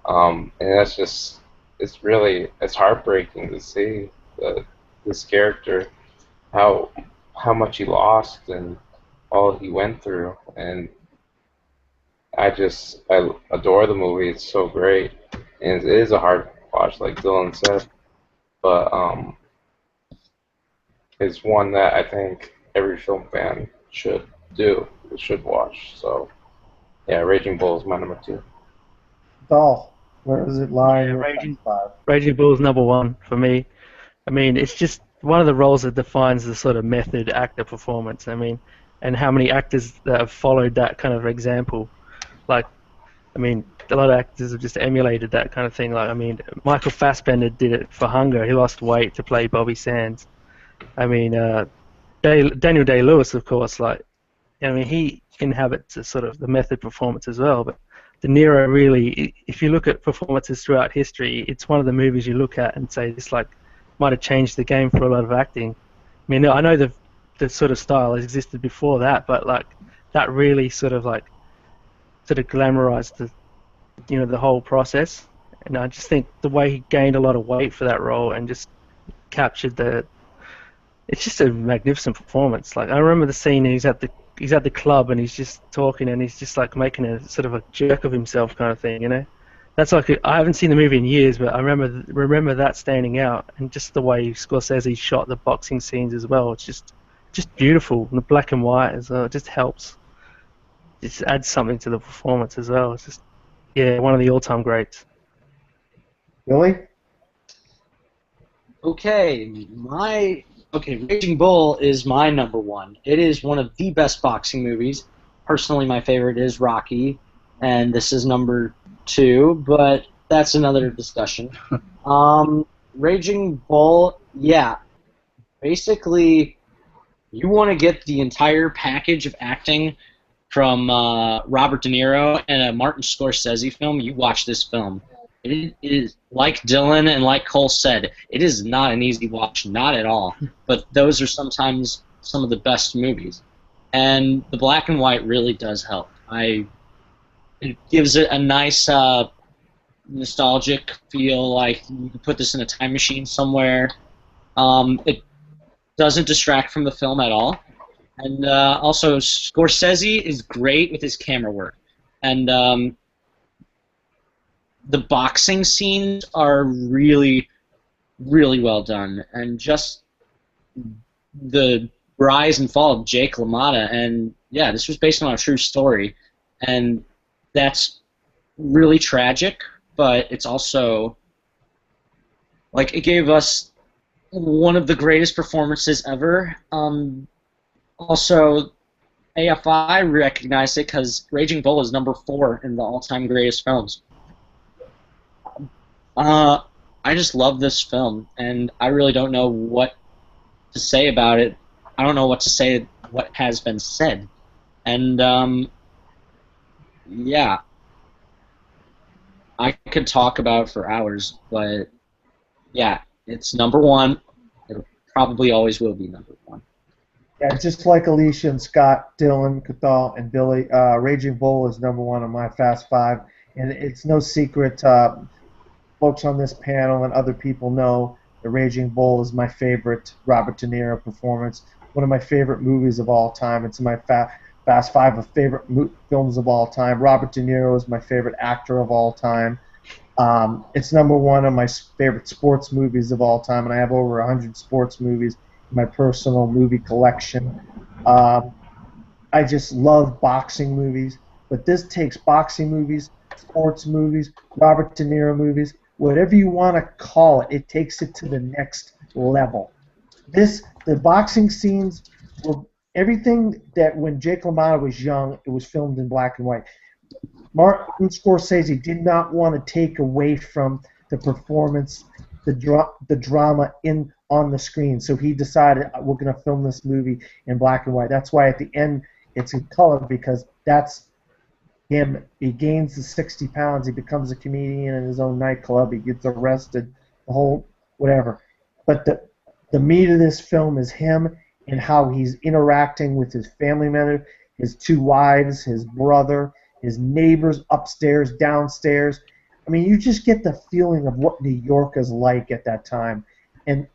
and that's just it's heartbreaking to see this character how much he lost and all he went through, and I adore the movie. It's so great, and it is a hard watch, like Dylan said, but it's one that I think every film fan should watch. So yeah, Raging Bull is my #2. Doll, where does it lie in Yeah, your Raging- Fast Five? Raging Bull's #1 for me. I mean, it's just one of the roles that defines the sort of method actor performance. I mean, and how many actors that have followed that kind of example. Like, I mean, a lot of actors have just emulated that kind of thing. Like, I mean, Michael Fassbender did it for Hunger. He lost weight to play Bobby Sands. I mean, Daniel Day-Lewis, of course, like, I mean, he inhabits a sort of the method performance as well. But De Niro really, if you look at performances throughout history, it's one of the movies you look at and say this like might have changed the game for a lot of acting. I mean, I know the sort of style has existed before that, but like that really sort of glamorized the whole process. And I just think the way he gained a lot of weight for that role and just captured it's just a magnificent performance. Like I remember the scene he's at the club and he's just talking and he's just like making a sort of a jerk of himself kind of thing, That's like I haven't seen the movie in years, but I remember that standing out, and just the way Scorsese shot the boxing scenes as well. It's just beautiful, and the black and white as well. It just helps. It just adds something to the performance as well. It's just one of the all-time greats. Billy? Raging Bull is my number one. It is one of the best boxing movies. Personally, my favorite is Rocky, and this is number two, but that's another discussion. Raging Bull, yeah, basically, you want to get the entire package of acting from Robert De Niro and a Martin Scorsese film, you watch this film. It is, like Dylan and like Cole said, it is not an easy watch, not at all. But those are sometimes some of the best movies. And the black and white really does help. It gives it a nice nostalgic feel, like you could put this in a time machine somewhere. It doesn't distract from the film at all. And also, Scorsese is great with his camera work. And the boxing scenes are really, really well done. And just the rise and fall of Jake LaMotta. And, yeah, this was based on a true story. And that's really tragic, but it's also, like, it gave us one of the greatest performances ever. Also, AFI recognized it because Raging Bull is number 4 in the all-time greatest films. I just love this film, and I really don't know what to say about it. I don't know what to say what has been said. And, yeah, I could talk about it for hours, but, yeah, it's number 1. It probably always will be number 1. Yeah, just like Alicia and Scott, Dylan, Cathal, and Billy, Raging Bull is number 1 on my Fast Five, and it's no secret. Folks on this panel and other people know that Raging Bull is my favorite Robert De Niro performance. One of my favorite movies of all time. It's in my Fast Five of favorite films of all time. Robert De Niro is my favorite actor of all time. It's number 1 of my favorite sports movies of all time, and I have over 100 sports movies in my personal movie collection. I just love boxing movies, but this takes boxing movies, sports movies, Robert De Niro movies, whatever you want to call it, it takes it to the next level. The boxing scenes were everything that when Jake LaMotta was young, it was filmed in black and white. Martin Scorsese did not want to take away from the performance, the drama on the screen, so he decided we're going to film this movie in black and white. That's why at the end it's in color, because that's him. He gains the 60 pounds. He becomes a comedian in his own nightclub. He gets arrested, the whole whatever. But the meat of this film is him and how he's interacting with his family members, his 2 wives, his brother, his neighbors upstairs, downstairs. I mean, you just get the feeling of what New York is like at that time, and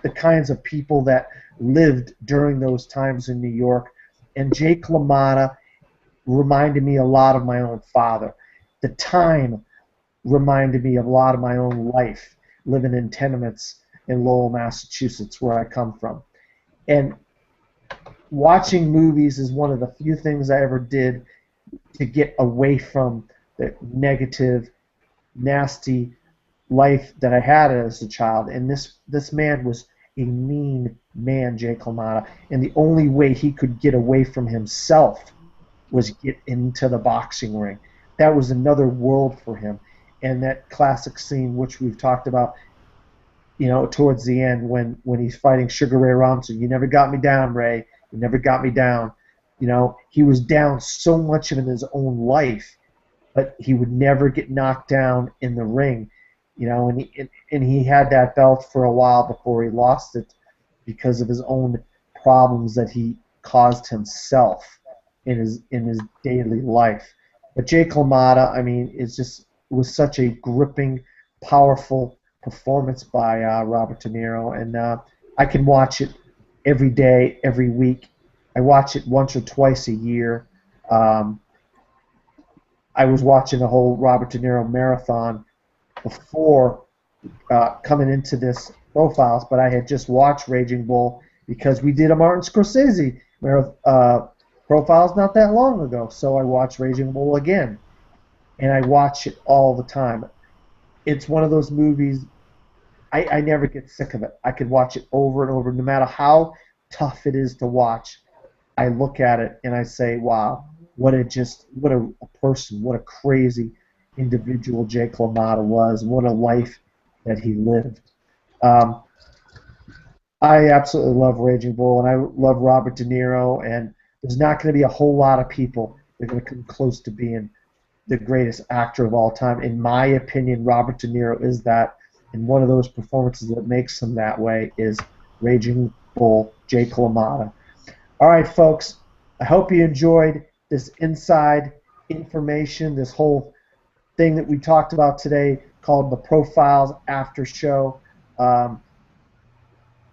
the kinds of people that lived during those times in New York. And Jake LaMotta reminded me a lot of my own father. The time reminded me of a lot of my own life, living in tenements in Lowell, Massachusetts, where I come from. And watching movies is one of the few things I ever did to get away from the negative, nasty life that I had as a child. And this man was a mean man, Jake LaMotta, and the only way he could get away from himself was get into the boxing ring. That was another world for him. And that classic scene, which we've talked about, towards the end when he's fighting Sugar Ray Robinson, you never got me down, Ray. You never got me down. He was down so much in his own life, but he would never get knocked down in the ring. And he had that belt for a while before he lost it because of his own problems that he caused himself in his daily life. But Jake LaMotta, I mean, was such a gripping, powerful performance by Robert De Niro, and I can watch it every day, every week. I watch it once or twice a year. I was watching the whole Robert De Niro marathon before coming into this profiles, but I had just watched Raging Bull because we did a Martin Scorsese profiles not that long ago. So I watched Raging Bull again, and I watch it all the time. it's one of those movies. I never get sick of it. I could watch it over and over, no matter how tough it is to watch. I look at it and I say, wow, what a person, what a crazy individual Jake LaMotta was, what a life that he lived. Um, I absolutely love Raging Bull, and I love Robert De Niro, and there's not going to be a whole lot of people that are going to come close to being the greatest actor of all time. In my opinion, Robert De Niro is that, and one of those performances that makes him that way is Raging Bull, Jake LaMotta. All right, folks, I hope you enjoyed this inside information, this whole thing that we talked about today called the Profiles After Show.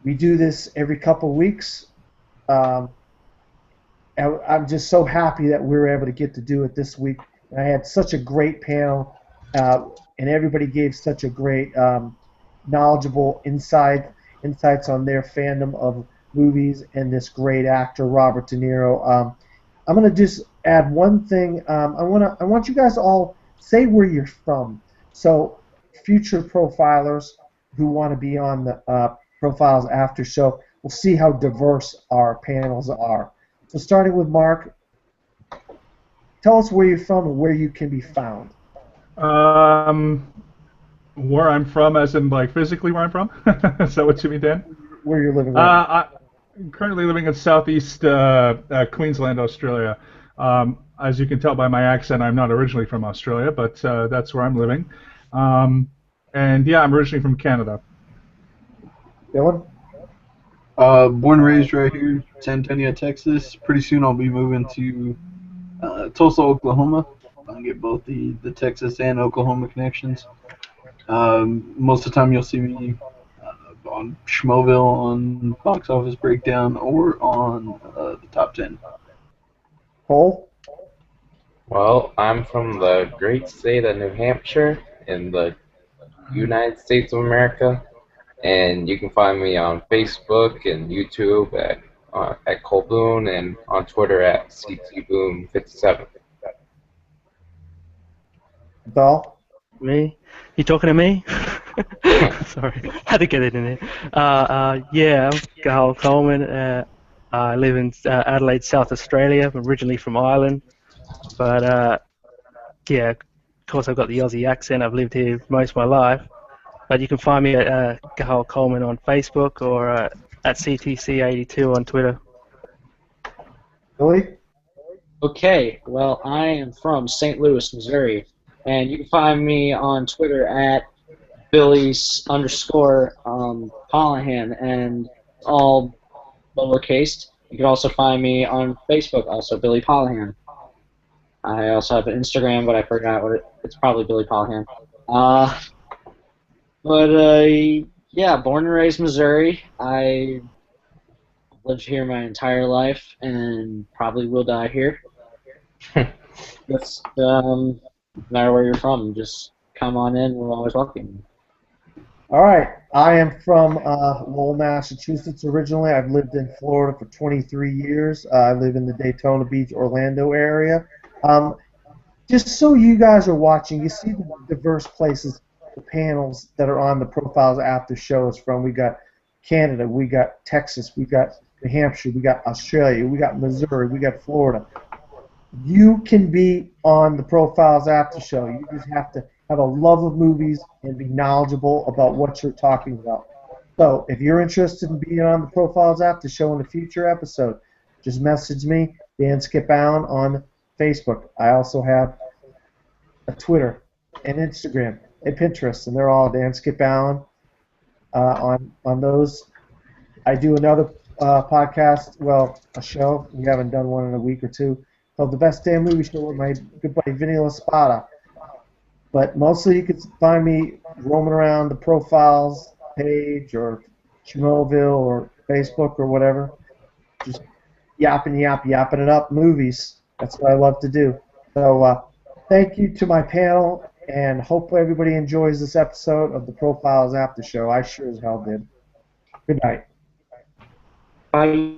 We do this every couple of weeks. Um, I'm just so happy that we were able to get to do it this week. And I had such a great panel, and everybody gave such a great, knowledgeable insights on their fandom of movies and this great actor, Robert De Niro. I'm going to just add one thing. I want you guys to all say where you're from. So future profilers who want to be on the Profiles After Show, we'll see how diverse our panels are. So starting with Mark, tell us where you're from and where you can be found. Where I'm from, as in like physically where I'm from? Is that what you mean, Dan? Where you're living right I'm currently living in southeast Queensland, Australia. As you can tell by my accent, I'm not originally from Australia, but that's where I'm living. And yeah, I'm originally from Canada. Dylan? Born and raised right here, San Antonio, Texas. Pretty soon I'll be moving to Tulsa, Oklahoma. I'll get both the Texas and Oklahoma connections. Most of the time you'll see me on Schmoville on Box Office Breakdown or on the Top 10. Cole? Well, I'm from the great state of New Hampshire in the United States of America, and you can find me on Facebook and YouTube at Cole Boone and on Twitter at CTBoom57. Bell? Me? You talking to me? Sorry, had to get it in there. Yeah, I'm Carl Coleman. I live in Adelaide, South Australia. I'm originally from Ireland, but yeah, of course I've got the Aussie accent. I've lived here most of my life. But you can find me at Carl Coleman on Facebook or at CTC82 on Twitter. Billy? Okay, well, I am from St. Louis, Missouri, and you can find me on Twitter at Billy_Callahan, and all lowercase. You can also find me on Facebook, also Billy Callahan. I also have an Instagram, but I forgot what it's probably Billy Callahan. Yeah, born and raised Missouri. I lived here my entire life and probably will die here. That's no matter where you're from, just come on in. We're always welcome. All right. I am from Lowell, Massachusetts originally. I've lived in Florida for 23 years. I live in the Daytona Beach, Orlando area. Just so you guys are watching, you see the diverse places, the panels that are on the Profiles After Show is from. We got Canada, we got Texas, we got New Hampshire, we got Australia, we got Missouri, we got Florida. You can be on the Profiles After Show. You just have to have a love of movies and be knowledgeable about what you're talking about. So if you're interested in being on the Profiles After Show in a future episode, just message me, Dan Skip Allen, on Facebook. I also have a Twitter and Instagram and Pinterest, and they're all Dan Skip Allen on those. I do another podcast, well, a show. We haven't done one in a week or two, called The Best Damn Movie Show with my good buddy Vinny LaSpada. But mostly you can find me roaming around the Profiles page or Schmoville or Facebook or whatever. Just yapping it up movies. That's what I love to do. So thank you to my panel, and hopefully everybody enjoys this episode of the Profiles After Show. I sure as hell did. Good night. Bye.